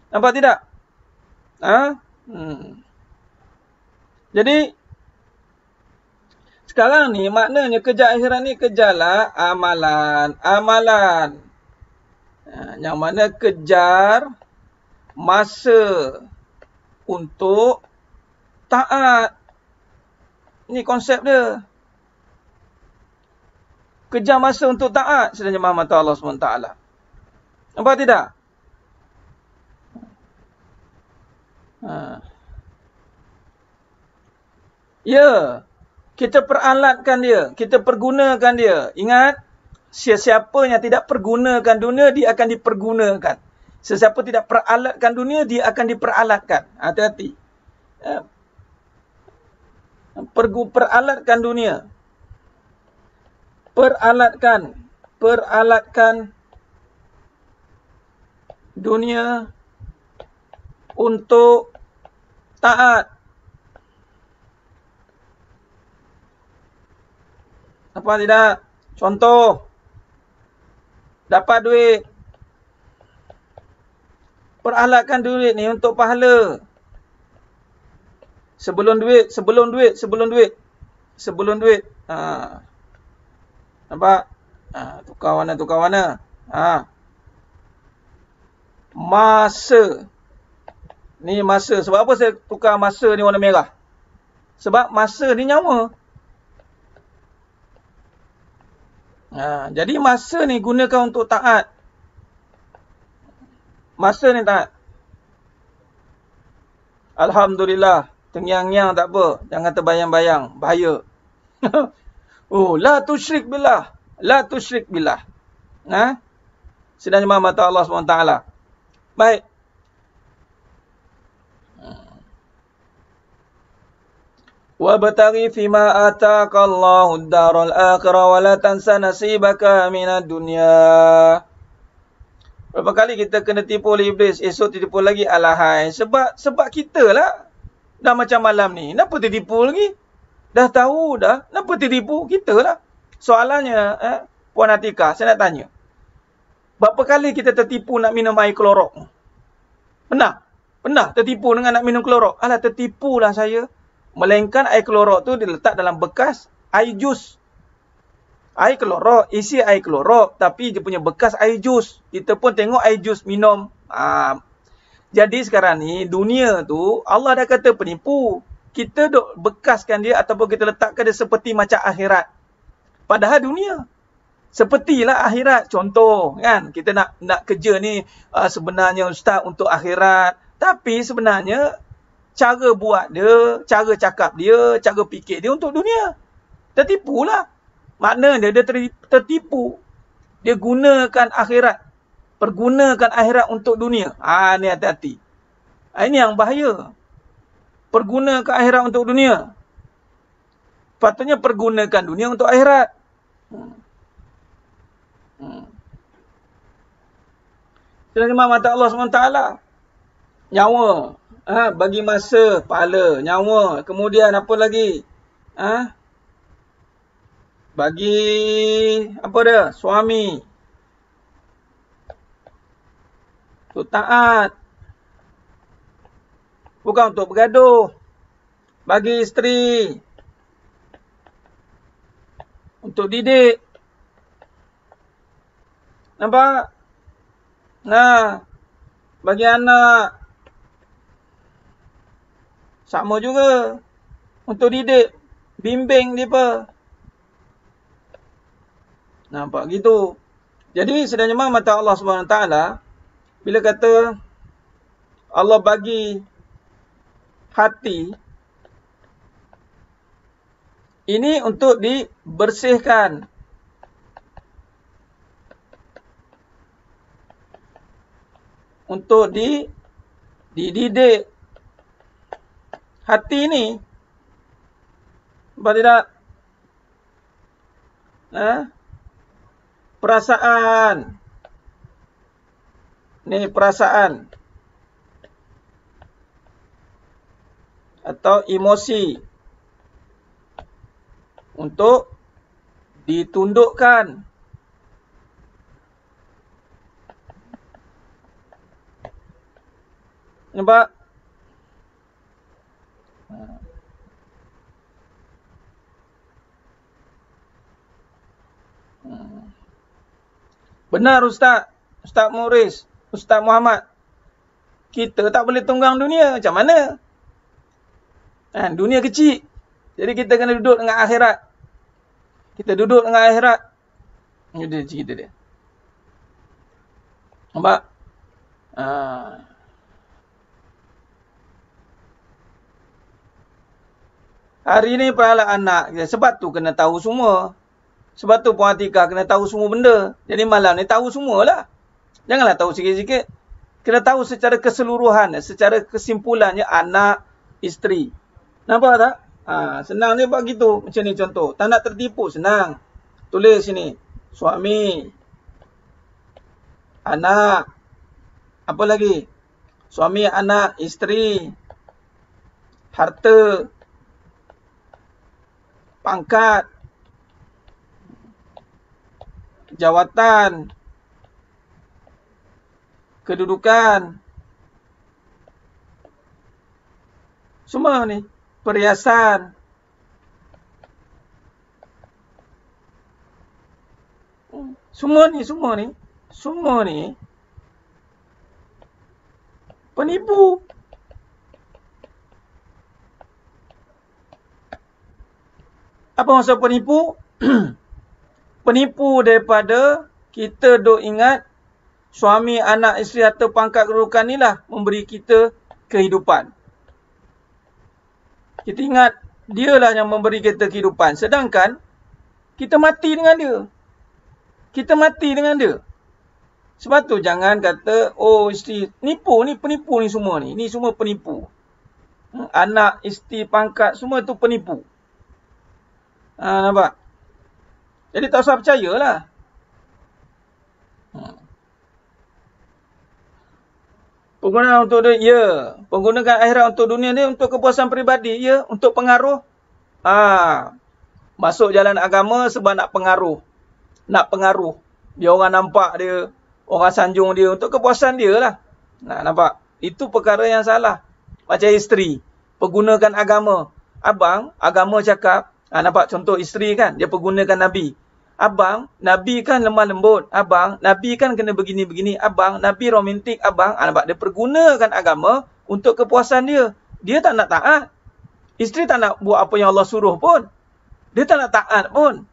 Nampak tidak? Jadi, sekarang ni maknanya kejar akhirat ni kejarlah amalan. Yang mana kejar masa untuk taat. Ini konsep dia. Kejar masa untuk taat. Sedang jemaah mata Allah SWT. Nampak tidak? Ya. Kita peralatkan dia. Kita pergunakan dia. Ingat. Sesiapa yang tidak pergunakan dunia, dia akan dipergunakan. Sesiapa tidak peralatkan dunia, dia akan diperalatkan. Hati-hati. Peralatkan dunia. Peralatkan dunia untuk taat. Apa tidak? Contoh. Dapat duit. Peralatkan duit ni untuk pahala. Sebelum duit. Nampak? Tukar warna. Masa. Ni masa. Sebab apa saya tukar masa ni warna merah? Sebab masa ni nyawa. Jadi masa ni gunakan untuk taat. Masa ni taat. Alhamdulillah. Tengyang-nyang tak apa. Jangan terbayang-bayang. Bahaya. La tusyrik billah. Sedang jemaah mata Allah SWT. Baik. Wabtaghi fima ataqallahu ad-daral akhirah wa la tansa nasibaka minad dunya. Berapa kali kita kena tipu oleh iblis, esok tipu lagi, alahai. Sebab kita lah. Dah macam malam ni, kenapa tertipu lagi? Dah tahu dah, kenapa tertipu? Kita lah. Soalannya, Puan Atika, saya nak tanya. Berapa kali kita tertipu nak minum air klorok? Pernah tertipu dengan nak minum klorok? Alah, tertipulah saya. Melainkan air klorok tu diletak dalam bekas air jus. Air klorok, isi air klorok, tapi dia punya bekas air jus. Kita pun tengok air jus minum. Jadi sekarang ni, dunia tu, Allah dah kata penipu. Kita duk bekaskan dia ataupun kita letakkan dia seperti macam akhirat. Padahal dunia. Sepertilah akhirat. Contoh, kan? Kita nak kerja ni sebenarnya ustaz untuk akhirat. Tapi sebenarnya, cara buat dia, cara cakap dia, cara fikir dia untuk dunia. Tertipulah. Maknanya dia tertipu. Dia gunakan akhirat. Pergunakan akhirat untuk dunia. Ni hati-hati. Ini yang bahaya. Pergunakan akhirat untuk dunia. Patutnya pergunakan dunia untuk akhirat. Sedangkan mata Allah SWT. Nyawa. Bagi masa, pahala, nyawa. Kemudian apa lagi? Bagi apa dia? Suami. Untuk taat. Bukan untuk bergaduh. Bagi isteri. Untuk didik. Nampak? Nah, bagi anak. Sama juga. Untuk didik. Bimbing dia. Nampak gitu. Jadi sebenarnya mata Allah SWT, bila kata Allah bagi hati, ini untuk dibersihkan. Untuk dididik. Hati ni. Nampak tidak? Perasaan. Ni perasaan. Atau emosi. Untuk ditundukkan. Nampak? Benar Ustaz. Ustaz Muris. Ustaz Muhammad. Kita tak boleh tunggang dunia. Macam mana? Dunia kecil. Jadi kita kena duduk dengan akhirat. Kita duduk dengan akhirat. Itu cerita dia. Nampak? Hari ni perala anak. Sebab tu kena tahu semua. Sebab tu puan Atikah kena tahu semua benda. Jadi malam ni tahu semualah. Janganlah tahu sikit-sikit. Kena tahu secara keseluruhan. Secara kesimpulannya anak, isteri. Nampak tak? Senang ni buat gitu. Macam ni contoh. Tak nak tertipu. Senang. Tulis sini. Suami. Anak. Apa lagi? Suami, anak, isteri. Harta. Pangkat. Jawatan. Kedudukan. Semua ni. Perhiasan. Semua ni. Penipu. Apa maksud penipu? Penipu daripada kita duk ingat suami, anak, isteri, harta, pangkat, kedudukan ni lah memberi kita kehidupan. Kita ingat dialah yang memberi kita kehidupan. Sedangkan kita mati dengan dia. Kita mati dengan dia. Sebab tu jangan kata, oh isteri, nipu ni, penipu ni semua ni. Ni semua penipu. Anak, isteri, pangkat, semua tu penipu. Nampak? Jadi tak usah percayalah. Penggunaan untuk dunia, ya. Penggunakan akhirat untuk dunia ni untuk kepuasan peribadi, ya. Untuk pengaruh. Masuk jalan agama sebab nak pengaruh. Nak pengaruh. Biar orang nampak dia. Orang sanjung dia. Untuk kepuasan dia lah. Nampak? Itu perkara yang salah. Macam isteri. Pergunakan agama. Abang, agama cakap. Nampak contoh isteri kan. Dia pergunakan Nabi. Abang, Nabi kan lemah lembut. Abang, Nabi kan kena begini-begini. Abang, Nabi romantik. Abang, nampak dia pergunakan agama untuk kepuasan dia. Dia tak nak taat. Isteri tak nak buat apa yang Allah suruh pun. Dia tak nak taat pun.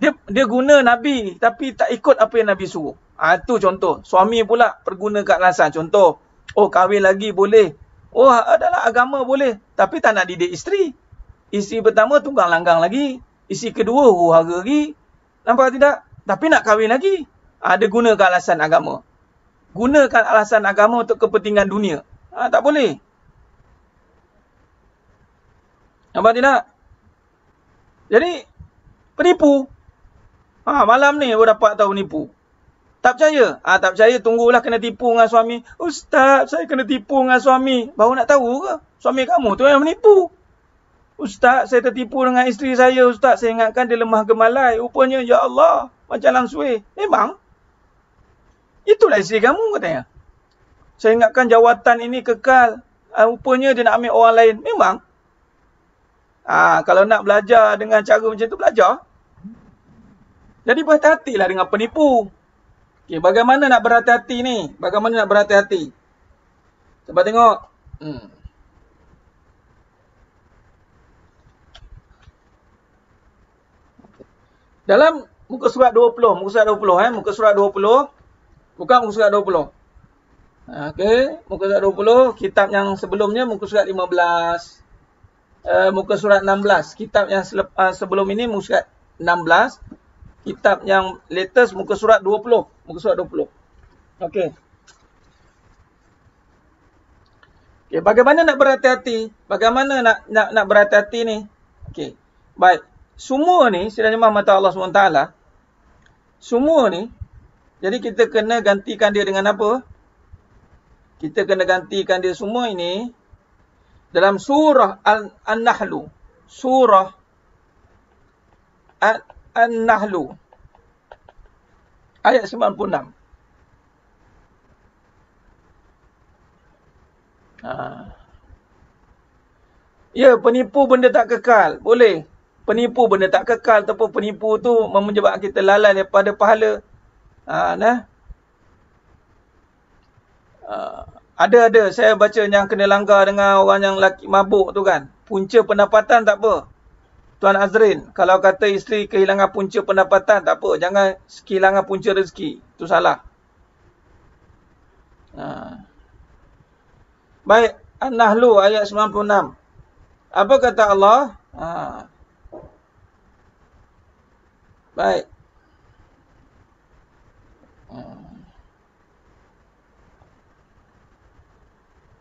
Dia guna Nabi tapi tak ikut apa yang Nabi suruh. Itu contoh. Suami pula pergunakan alasan. Contoh, oh kahwin lagi boleh. Oh adalah agama boleh. Tapi tak nak didik isteri. Isteri pertama tunggang langgang lagi. Isteri kedua huru-hara lagi. Nampak tidak? Tapi nak kahwin lagi. Dia gunakan alasan agama. Gunakan alasan agama untuk kepentingan dunia. Tak boleh. Nampak tidak? Jadi, penipu. Malam ni baru dapat tahu penipu. Tak percaya? Tak percaya, tunggulah kena tipu dengan suami. Ustaz, saya kena tipu dengan suami. Baru nak tahu ke? Suami kamu tu yang menipu. Ustaz, saya tertipu dengan isteri saya. Ustaz, saya ingatkan dia lemah gemalai. Rupanya, ya Allah, macam langsui. Memang. Itulah isteri kamu, katanya. Saya ingatkan jawatan ini kekal. Rupanya dia nak ambil orang lain. Memang. Kalau nak belajar dengan cara macam tu, belajar. Jadi berhati-hatilah dengan penipu. Okay, bagaimana nak berhati-hati ni? Bagaimana nak berhati-hati? Cuba tengok. Dalam muka surat 20. Muka surat 20. Muka surat 20. Bukan muka surat 20. Okey. Muka surat 20. Kitab yang sebelumnya muka surat 15. Muka surat 16. Kitab yang sebelum ini muka surat 16. Kitab yang latest muka surat 20. Muka surat 20. Okey. Okey, bagaimana nak berhati-hati? Bagaimana nak berhati-hati ni? Okey. Baik. Semua ni sedang mata Allah SWT. Semua ni, jadi kita kena gantikan dia dengan apa? Kita kena gantikan dia semua ini dalam surah An-Nahlu. Surah An-Nahlu. Ayat 96. Ya, penipu benda tak kekal. Boleh. Penipu benda tak kekal ataupun penipu tu menyebabkan kita lalai daripada pahala. Ada saya baca yang kena langgar dengan orang yang lelaki mabuk tu kan. Punca pendapatan tak apa. Tuan Azrin, kalau kata isteri kehilangan punca pendapatan tak apa. Jangan kehilangan punca rezeki. Itu salah. Baik, An-Nahlu ayat 96. Apa kata Allah? Baik.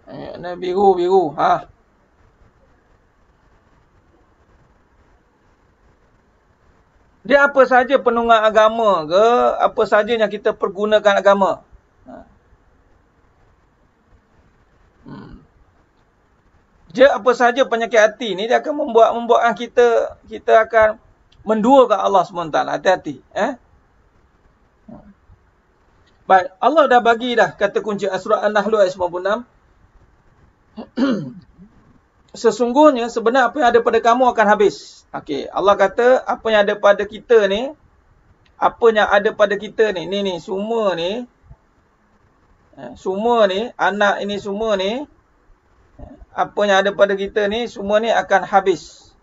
Ayat biru. Dia apa saja penunggang agama ke, apa saja yang kita pergunakan agama. Dia apa saja penyakit hati ni, dia akan membuatkan kita akan menduakan Allah SWT. Hati-hati. Baik, Allah dah bagi dah kata kunci surah An-Nahlu ayat 96. Sesungguhnya sebenarnya apa yang ada pada kamu akan habis. Okey, Allah kata apa yang ada pada kita ni, apa yang ada pada kita ni, ni semua ni, anak ini semua ni, apa yang ada pada kita ni, semua ni akan habis.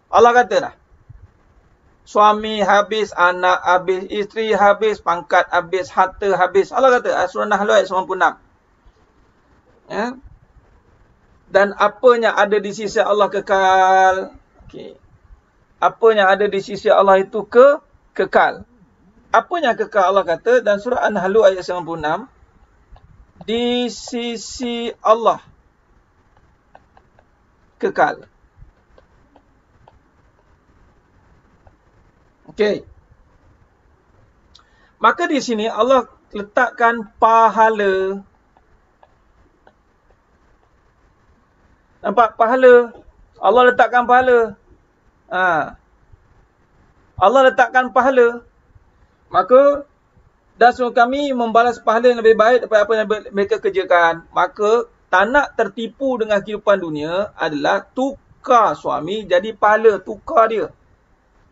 Allah kata dah. Suami habis, anak habis, isteri habis, pangkat habis, harta habis. Allah kata, surah Nahl ayat 96. Ya. Dan apa yang ada di sisi Allah kekal. Okey. Apa yang ada di sisi Allah itu kekal. Apa yang kekal Allah kata dan surah An-Nahl ayat 96. Di sisi Allah kekal. Okey. Maka di sini Allah letakkan pahala. Nampak pahala? Allah letakkan pahala. Allah letakkan pahala. Maka dan semua kami membalas pahala yang lebih baik daripada apa yang mereka kerjakan. Maka tak nak tertipu dengan kehidupan dunia adalah tukar suami jadi pahala. Tukar dia.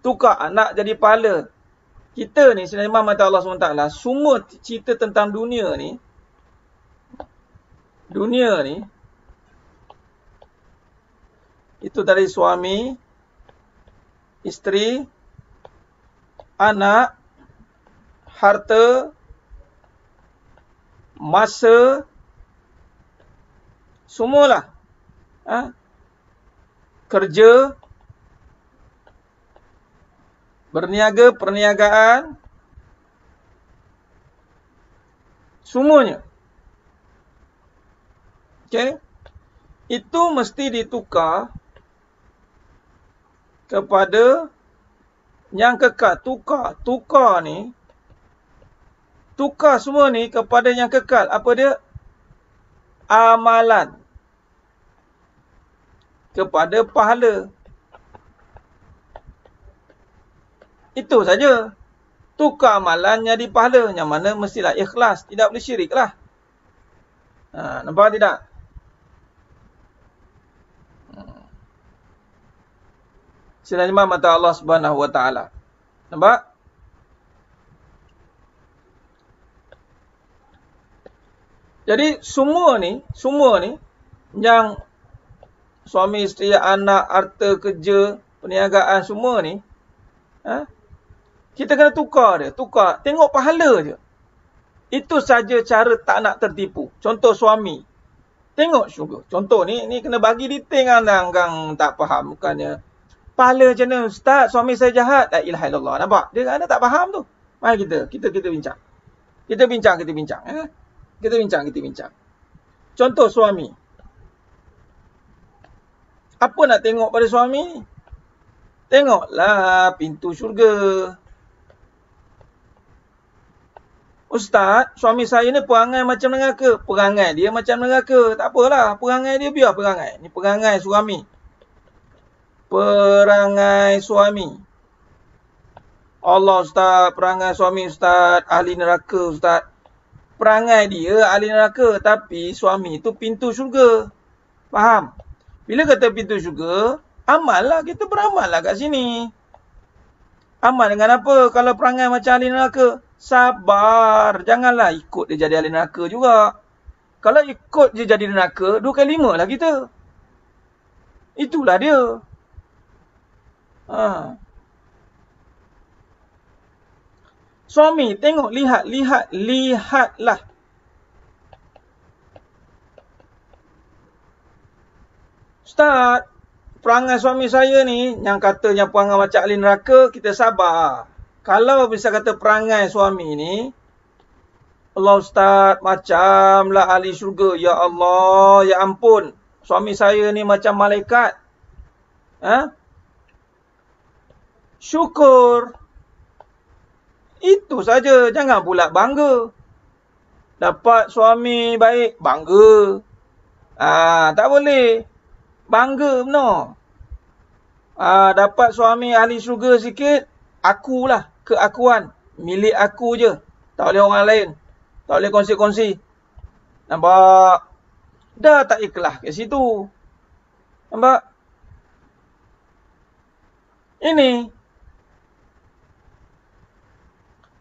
Tukar anak jadi pahala. Kita ni sebenarnya mata Allah SWT. Semua cerita tentang dunia ni. Dunia ni. Itu dari suami. Isteri. Anak. Harta. Masa. Semualah. Kerja. Berniaga, perniagaan. Semuanya. Okey. Itu mesti ditukar kepada yang kekal. Tukar ni. Tukar semua ni kepada yang kekal. Apa dia? Amalan. kepada pahala. Itu saja. Tukar amalan jadi pahala. Yang mana mestilah ikhlas. Tidak boleh syirik lah. Nampak tidak? Sinarima mata Allah Subhanahu Wa Taala. Nampak? Jadi semua ni yang suami, isteri, anak, harta, kerja, perniagaan semua ni, kita kena tukar dia. Tukar. Tengok pahala je. Itu saja cara tak nak tertipu. Contoh suami. Tengok syurga. Contoh ni kena bagi detail kan tak faham. Bukannya, pahala macam mana? Ustaz, suami saya jahat. La ilaha illallah. Nampak? Dia kan tak faham tu. Mari kita bincang. Kita bincang. Kita bincang. Contoh suami. Apa nak tengok pada suami ni? Tengoklah pintu syurga. Ustaz, suami saya ni perangai macam neraka. Perangai dia macam neraka. Tak apalah, perangai dia biar perangai. Ni perangai suami. Perangai suami. Allah Ustaz, perangai suami Ustaz, ahli neraka Ustaz. Perangai dia ahli neraka, tapi suami itu pintu syurga. Faham? Bila kata pintu syurga, amal lah, kita beramal lah kat sini. Amal dengan apa? Kalau perangai macam ahli neraka, sabar. Janganlah ikut dia jadi ahli neraka juga. Kalau ikut dia jadi neraka, 2 kali 5 lah kita. Itulah dia. Suami, tengok, lihatlah. Ustaz, perangai suami saya ni, yang katanya perangai macam ahli neraka, kita sabar. Kalau bisa kata perangai suami ni, Allah Ustaz, macamlah ahli syurga. Ya Allah, ya ampun. Suami saya ni macam malaikat. Syukur. Itu saja. Jangan pula bangga. Dapat suami baik, bangga. Tak boleh. Bangga benar. Dapat suami ahli syurga sikit, akulah. Keakuan. Milik aku je. Tak boleh orang lain. Tak boleh kongsi-kongsi. Nampak? Dah tak ikhlas ke situ. Nampak? Ini.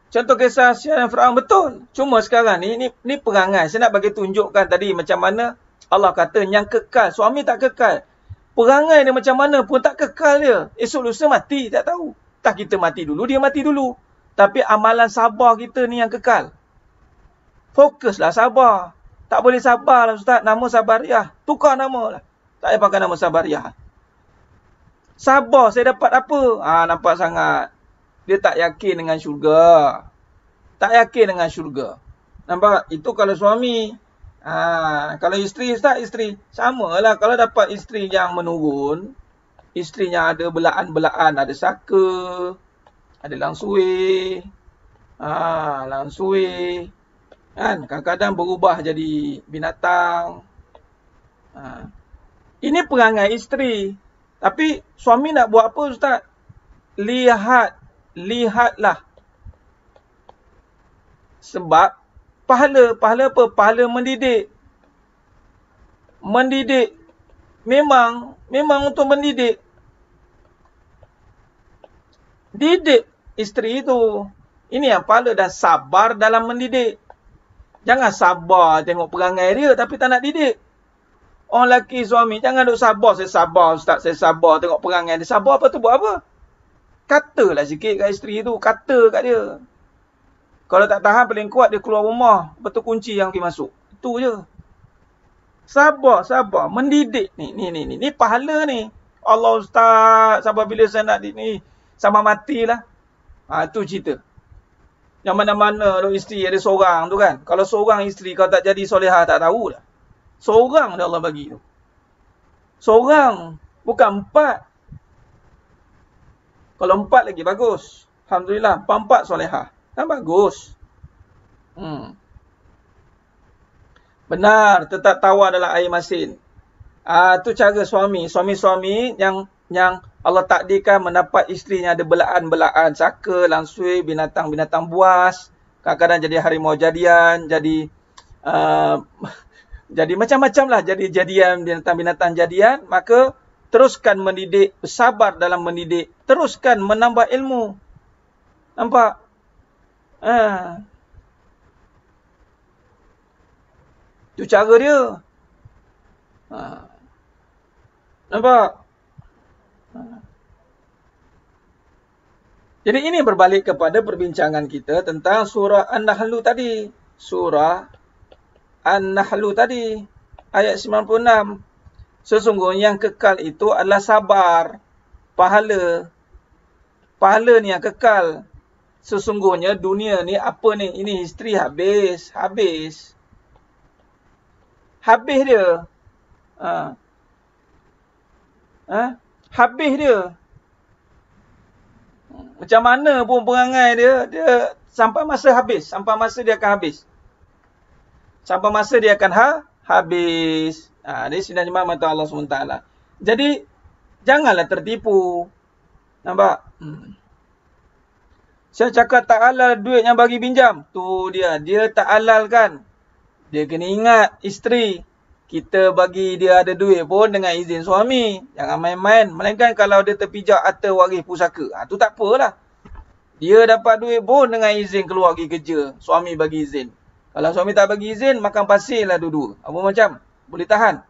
Contoh kisah Syaitan Firaun betul. Cuma sekarang ni perangai. Saya nak bagi tunjukkan tadi macam mana Allah kata yang kekal. Suami tak kekal. Perangai dia macam mana pun tak kekal dia. Esok lusa mati, tak tahu. Tak kita mati dulu, dia mati dulu. Tapi amalan sabar kita ni yang kekal. Fokuslah sabar. Tak boleh sabar lah Ustaz. Nama Sabariah. Tukar nama lah. Tak payah pakai nama Sabariah. Sabar saya dapat apa? Nampak sangat. Dia tak yakin dengan syurga. Tak yakin dengan syurga. Nampak? Itu kalau suami. Kalau isteri, Ustaz, isteri. Sama lah. Kalau dapat isteri yang menurun. Isteri yang ada belaan-belaan. Ada saka. Ada langsui. Langsui. Kan? Kadang-kadang berubah jadi binatang. Ini perangai isteri. Tapi suami nak buat apa Ustaz? Lihatlah. Sebab pahala apa? Pahala mendidik. Mendidik. Memang untuk mendidik. Didik isteri itu. Ini yang pahala dan sabar dalam mendidik. Jangan sabar tengok perangai dia tapi tak nak didik. Orang lelaki suami jangan duk sabar. Saya sabar Ustaz, saya sabar tengok perangai dia. Sabar apa tu buat apa? Katalah sikit kat isteri tu. Kata kat dia. Kalau tak tahan paling kuat dia keluar rumah. Betul kunci yang pergi masuk. Itu je. Sabar. Mendidik. Ni pahala ni. Allah Ustaz. Sabar bila saya nak ni. Sama matilah. Itu cerita. Yang mana-mana isteri ada seorang tu kan. Kalau seorang isteri kau tak jadi solehah tak tahulah. Seorang dah Allah bagi tu. Seorang. Bukan 4. Kalau 4 lagi bagus. Alhamdulillah. 4 solehah. Kan bagus. Benar. Tetap tawar dalam air masin. Tu cara suami yang Allah takdirkan mendapat isteri yang ada belaan-belaan, saka, langsui, binatang-binatang buas, kadang-kadang jadi harimau jadian, jadi jadi macam-macam lah, jadi jadian binatang-binatang jadian. Maka teruskan mendidik, bersabar dalam mendidik, teruskan menambah ilmu. Nampak? Itu cara dia. Nampak? Jadi ini berbalik kepada perbincangan kita tentang surah An-Nahl tadi. Surah An-Nahl tadi. Ayat 96. Sesungguhnya yang kekal itu adalah sabar. Pahala. Pahala ni yang kekal. Sesungguhnya dunia ni apa ni? Ini isteri habis. Habis dia. Habis dia. Macam mana pun perangai dia sampai masa habis. Sampai masa dia akan habis. Sampai masa dia akan habis. Ini sidang jemaah mata Allah SWT. Jadi, janganlah tertipu. Nampak? Saya cakap tak halal duit yang bagi pinjam. Tu dia. Dia tak halal kan. Dia kena ingat isteri. Kita bagi dia ada duit pun dengan izin suami. Jangan main-main. Melainkan kalau dia terpijak harta waris pusaka. Tu tak apalah. Dia dapat duit pun dengan izin keluar pergi kerja. Suami bagi izin. Kalau suami tak bagi izin, makan pasir lah dua-dua. Apa macam? Boleh tahan.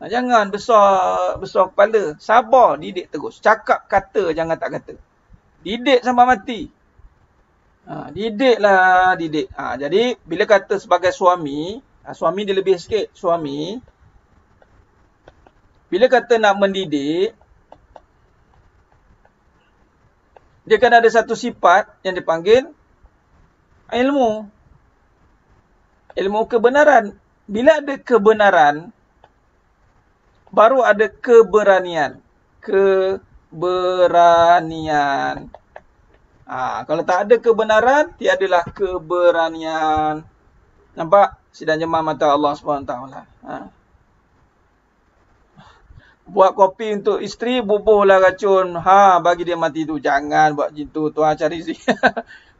Jangan besar kepala. Sabar, didik terus. Cakap kata, jangan tak kata. Didik sampai mati. Didiklah, didik. Jadi, bila kata sebagai suami, suami dia lebih sikit. Suami, bila kata nak mendidik, dia kan ada satu sifat yang dipanggil ilmu. Ilmu kebenaran. Bila ada kebenaran, baru ada keberanian. Keberanian. Kalau tak ada kebenaran, tiadalah keberanian. Nampak? Sidang jemaah mata Allah SWT. Buat kopi untuk isteri, bubuhlah racun. Bagi dia mati tu. Jangan buat macam tu. Tuhan cari rezeki.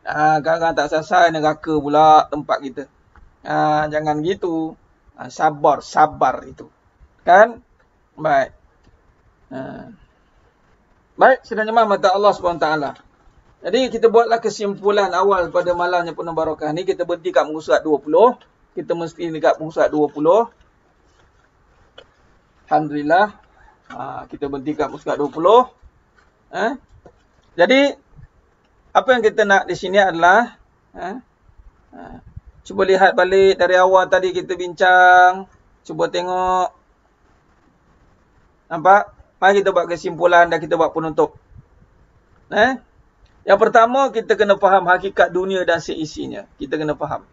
Kadang-kadang tak selesai, neraka pula tempat kita. Jangan gitu. Sabar itu. Kan? Baik. Baik, sidang jemaah mata Allah SWT. Jadi kita buatlah kesimpulan awal pada malamnya penuh barakah ni. Kita berhenti kat muka surat 20. Kita mesti dekat muka surat 20. Alhamdulillah. Kita berhenti kat muka surat 20. Jadi, apa yang kita nak di sini adalah cuba lihat balik dari awal tadi kita bincang. Cuba tengok. Nampak? Mari kita buat kesimpulan dan kita buat penutup. Yang pertama, kita kena faham hakikat dunia dan seisinya. Kita kena faham.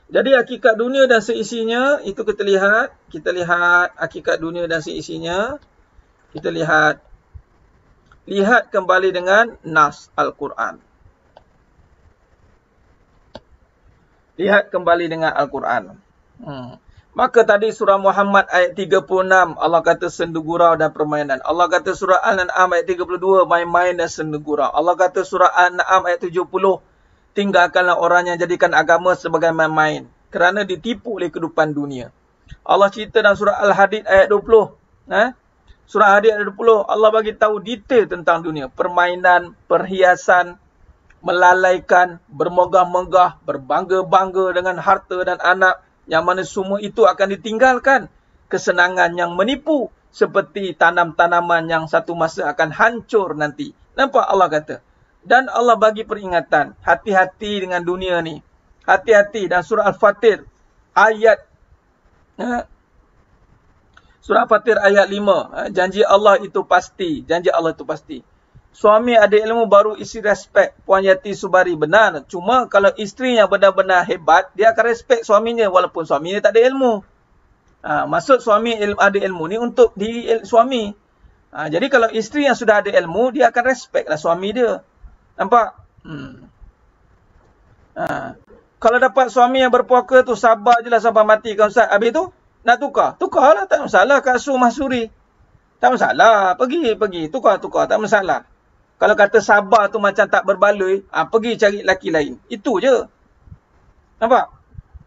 Jadi, hakikat dunia dan seisinya, itu kita lihat. Kita lihat hakikat dunia dan seisinya. Kita lihat. Lihat kembali dengan Nas Al-Quran. Lihat kembali dengan Al-Quran. Maka tadi surah Muhammad ayat 36, Allah kata sendu gurau dan permainan. Allah kata surah Al-An'am ayat 32, main-main dan sendu gurau. Allah kata surah Al-An'am ayat 70, tinggalkanlah orang yang jadikan agama sebagai main-main, kerana ditipu oleh kehidupan dunia. Allah cerita dalam surah Al-Hadid ayat 20. Surah Al-Hadid ayat 20, Allah bagi tahu detail tentang dunia. Permainan, perhiasan, melalaikan, bermegah-megah, berbangga-bangga dengan harta dan anak, yang mana semua itu akan ditinggalkan. Kesenangan yang menipu, seperti tanam-tanaman yang satu masa akan hancur nanti. Nampak Allah kata. Dan Allah bagi peringatan, hati-hati dengan dunia ni. Hati-hati. Dan surah Al-Fatir ayat surah Al-Fatir ayat 5. Janji Allah itu pasti. Janji Allah itu pasti. Suami ada ilmu baru isi respek. Puan Yati Subari benar. Cuma kalau isteri yang benar-benar hebat, dia akan respek suaminya walaupun suaminya tak ada ilmu. Maksud suami ada ilmu ni untuk diri suami. Jadi kalau isteri yang sudah ada ilmu, dia akan respect lah suami dia. Nampak? Kalau dapat suami yang berpuaka tu sabar je lah sampai mati kan Ustaz. Habis tu nak tukar. Tukarlah, tak masalah. Kasur mahsuri. Tak masalah. Pergi. Tukar. Tak masalah. Kalau kata sabar tu macam tak berbaloi, pergi cari lelaki lain. Itu je. Nampak?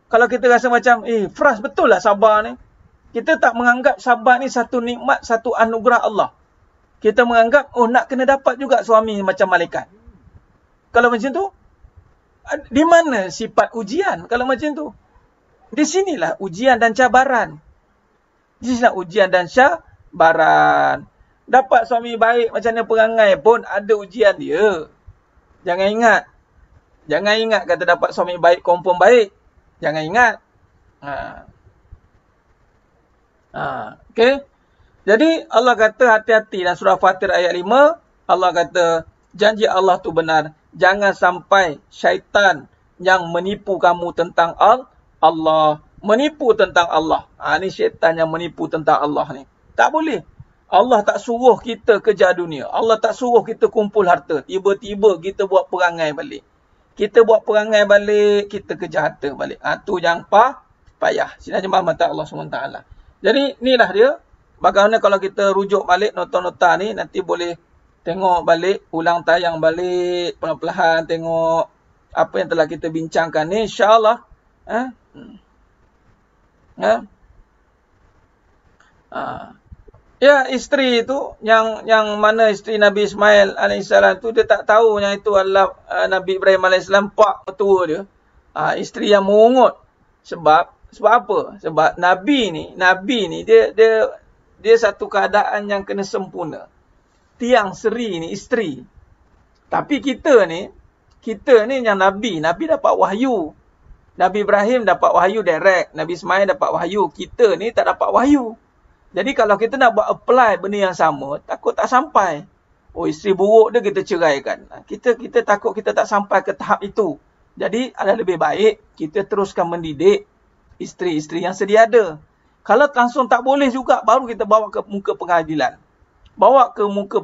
Kalau kita rasa macam, fras betul lah sabar ni. Kita tak menganggap sabar ni satu nikmat, satu anugerah Allah. Kita menganggap, nak kena dapat juga suami macam malaikat. Kalau macam tu, di mana sifat ujian kalau macam tu? Di sinilah ujian dan cabaran. Di sinilah ujian dan cabaran. Dapat suami baik macam mana perangai pun ada ujian dia. Jangan ingat kata dapat suami baik confirm baik. Jangan ingat. Okey. Jadi Allah kata hati-hati dalam surah Fatir ayat 5, Allah kata janji Allah tu benar. Jangan sampai syaitan yang menipu kamu tentang Allah. Menipu tentang Allah. Ni syaitan yang menipu tentang Allah ni. Tak boleh. Allah tak suruh kita kejar dunia. Allah tak suruh kita kumpul harta. Tiba-tiba kita buat perangai balik. Kita buat perangai balik, kita kejar harta balik. Tu yang payah. Sebenarnya mata Allah SWT. Jadi inilah dia. Bagaimana kalau kita rujuk balik nota-nota ni, nanti boleh tengok balik, ulang tayang balik, perlahan-lahan tengok apa yang telah kita bincangkan ni, insya-Allah. Ya, isteri itu yang mana isteri Nabi Ismail alaihissalam tu, dia tak tahu yang itu adalah Nabi Ibrahim alaihissalam, pak mertua dia. Isteri yang mengungut. Sebab apa? Sebab Nabi ni dia satu keadaan yang kena sempurna. Tiang seri ni isteri. Tapi kita ni yang Nabi dapat wahyu. Nabi Ibrahim dapat wahyu direct, Nabi Ismail dapat wahyu. Kita ni tak dapat wahyu. Jadi kalau kita nak buat apply benda yang sama, takut tak sampai. Isteri buruk dia kita ceraikan. Kita takut kita tak sampai ke tahap itu. Jadi ada lebih baik kita teruskan mendidik isteri-isteri yang sedia ada. Kalau langsung tak boleh juga, baru kita bawa ke muka pengadilan. Bawa ke muka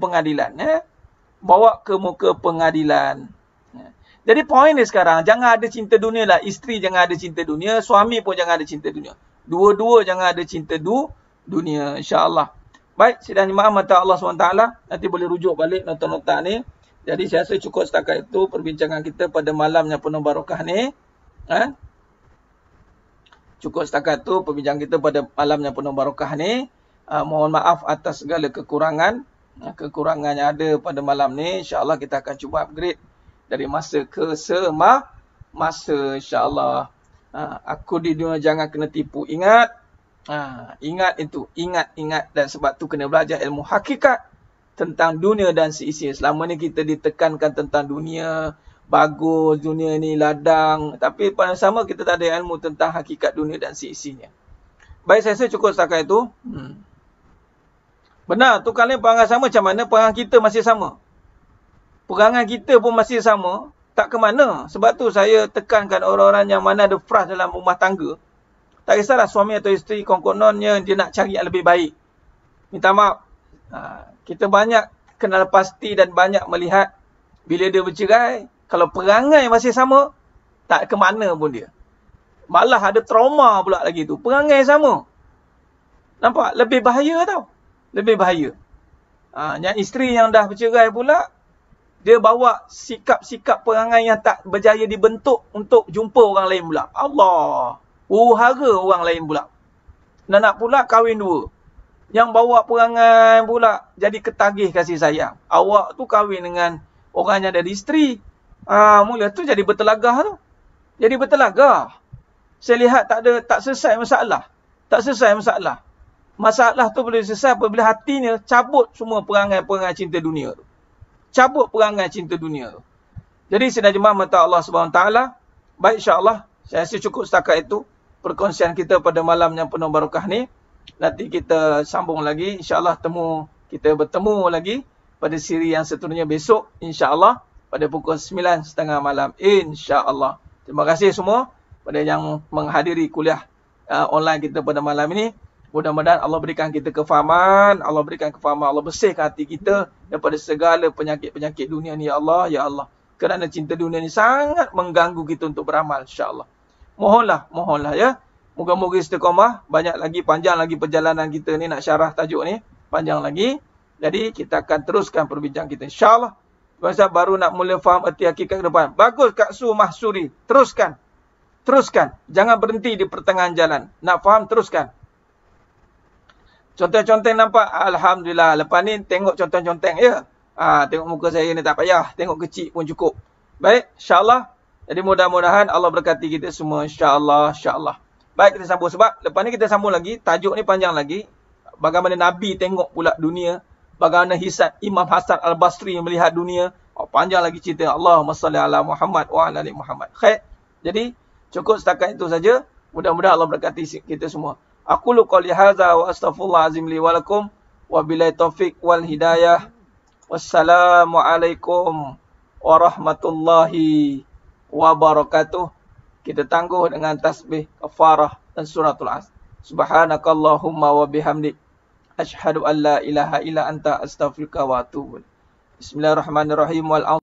pengadilan. Jadi poin dia sekarang, jangan ada cinta dunia lah. Isteri jangan ada cinta dunia, suami pun jangan ada cinta dunia. Dua-dua jangan ada cinta dunia, insya-Allah. Baik, sidang jemaah mata Allah SWT, nanti boleh rujuk balik nota-nota ni. Jadi saya rasa cukup setakat itu perbincangan kita pada malam yang penuh barakah ni. Cukup setakat itu perbincangan kita pada malam yang penuh barakah ni. Mohon maaf atas segala kekurangan yang ada pada malam ni. InsyaAllah kita akan cuba upgrade dari masa ke masa, insyaAllah. Aku di dunia jangan kena tipu. Ingat itu. Ingat. Dan sebab tu kena belajar ilmu hakikat tentang dunia dan seisinya. Selama ni kita ditekankan tentang dunia. Bagus, dunia ni ladang. Tapi pada sama kita tak ada ilmu tentang hakikat dunia dan seisinya. Baik, saya rasa cukup setakat itu. Benar, tu kalian perangai sama macam mana, perangai kita masih sama. Perangai kita pun masih sama, tak ke mana. Sebab tu saya tekankan orang-orang yang mana ada fras dalam rumah tangga. Tak kisahlah suami atau isteri, kononnya dia nak cari yang lebih baik. Minta maaf. Kita banyak kenal pasti dan banyak melihat bila dia bercerai, kalau perangai masih sama, tak ke mana pun dia. Malah ada trauma pula lagi tu. Perangai sama. Nampak? Lebih bahaya tau. Lebih bahaya. Yang isteri yang dah bercerai pula, dia bawa sikap-sikap perangai yang tak berjaya dibentuk untuk jumpa orang lain pula. Allah. Hara orang lain pula. Dan nak pula kahwin dua. Yang bawa perangai pula jadi ketagih kasih sayang. Awak tu kahwin dengan orang yang ada isteri. Mula tu jadi bertelagah tu. Jadi bertelagah. Saya lihat tak selesai masalah. Tak selesai masalah. Masalah tu boleh selesai apabila hatinya cabut semua perangai-perangai cinta dunia tu. Cabut perangai cinta dunia tu. Jadi sidang jemaah mata Allah SWT. Baik, insya-Allah saya rasa cukup setakat itu perkongsian kita pada malam yang penuh barakah ni. Nanti kita sambung lagi, insya-Allah kita bertemu lagi pada siri yang seterusnya besok, insya-Allah pada pukul 9.30 malam, insya-Allah. Terima kasih semua pada yang menghadiri kuliah online kita pada malam ini. Mudah-mudahan Allah berikan kita kefahaman, Allah bersihkan hati kita daripada segala penyakit-penyakit dunia ni, ya Allah, ya Allah. Kerana cinta dunia ni sangat mengganggu kita untuk beramal, insya-Allah. Mohonlah ya. Moga-moga istiqamah, banyak lagi, panjang lagi perjalanan kita ni nak syarah tajuk ni, panjang lagi. Jadi kita akan teruskan perbincangan kita, insya-Allah. Masa baru nak mula faham erti hakikat ke depan. Bagus Kak Su Mahsuri, teruskan. Jangan berhenti di pertengahan jalan. Nak faham, teruskan. Conteng-conteng nampak? Alhamdulillah. Lepas ni tengok conteng-conteng ya. Tengok muka saya ni tak payah. Tengok kecil pun cukup. Baik, insya-Allah. Jadi mudah-mudahan Allah berkati kita semua, insya-Allah. Baik, kita sambung sebab lepas ni kita sambung lagi. Tajuk ni panjang lagi. Bagaimana Nabi tengok pula dunia. Bagaimana hisab Imam Hasan Al-Basri melihat dunia. Panjang lagi cerita. Allahumma salli ala Muhammad wa ala ali Muhammad. Khair. Jadi cukup setakat itu saja. Mudah-mudahan Allah berkati kita semua. Aqulu qouli hadza wa astaghfirullah azim li wa lakum wa billahi taufiq wal hidayah. Wassalamualaikum warahmatullahi wabarakatuh. Kita tangguh dengan tasbih kafarah dan suratul Asr. Subhanakallahumma wa bihamdik asyhadu an la ilaha illa anta astaghfiruka wa atubu ilaik. Bismillahirrahmanirrahim.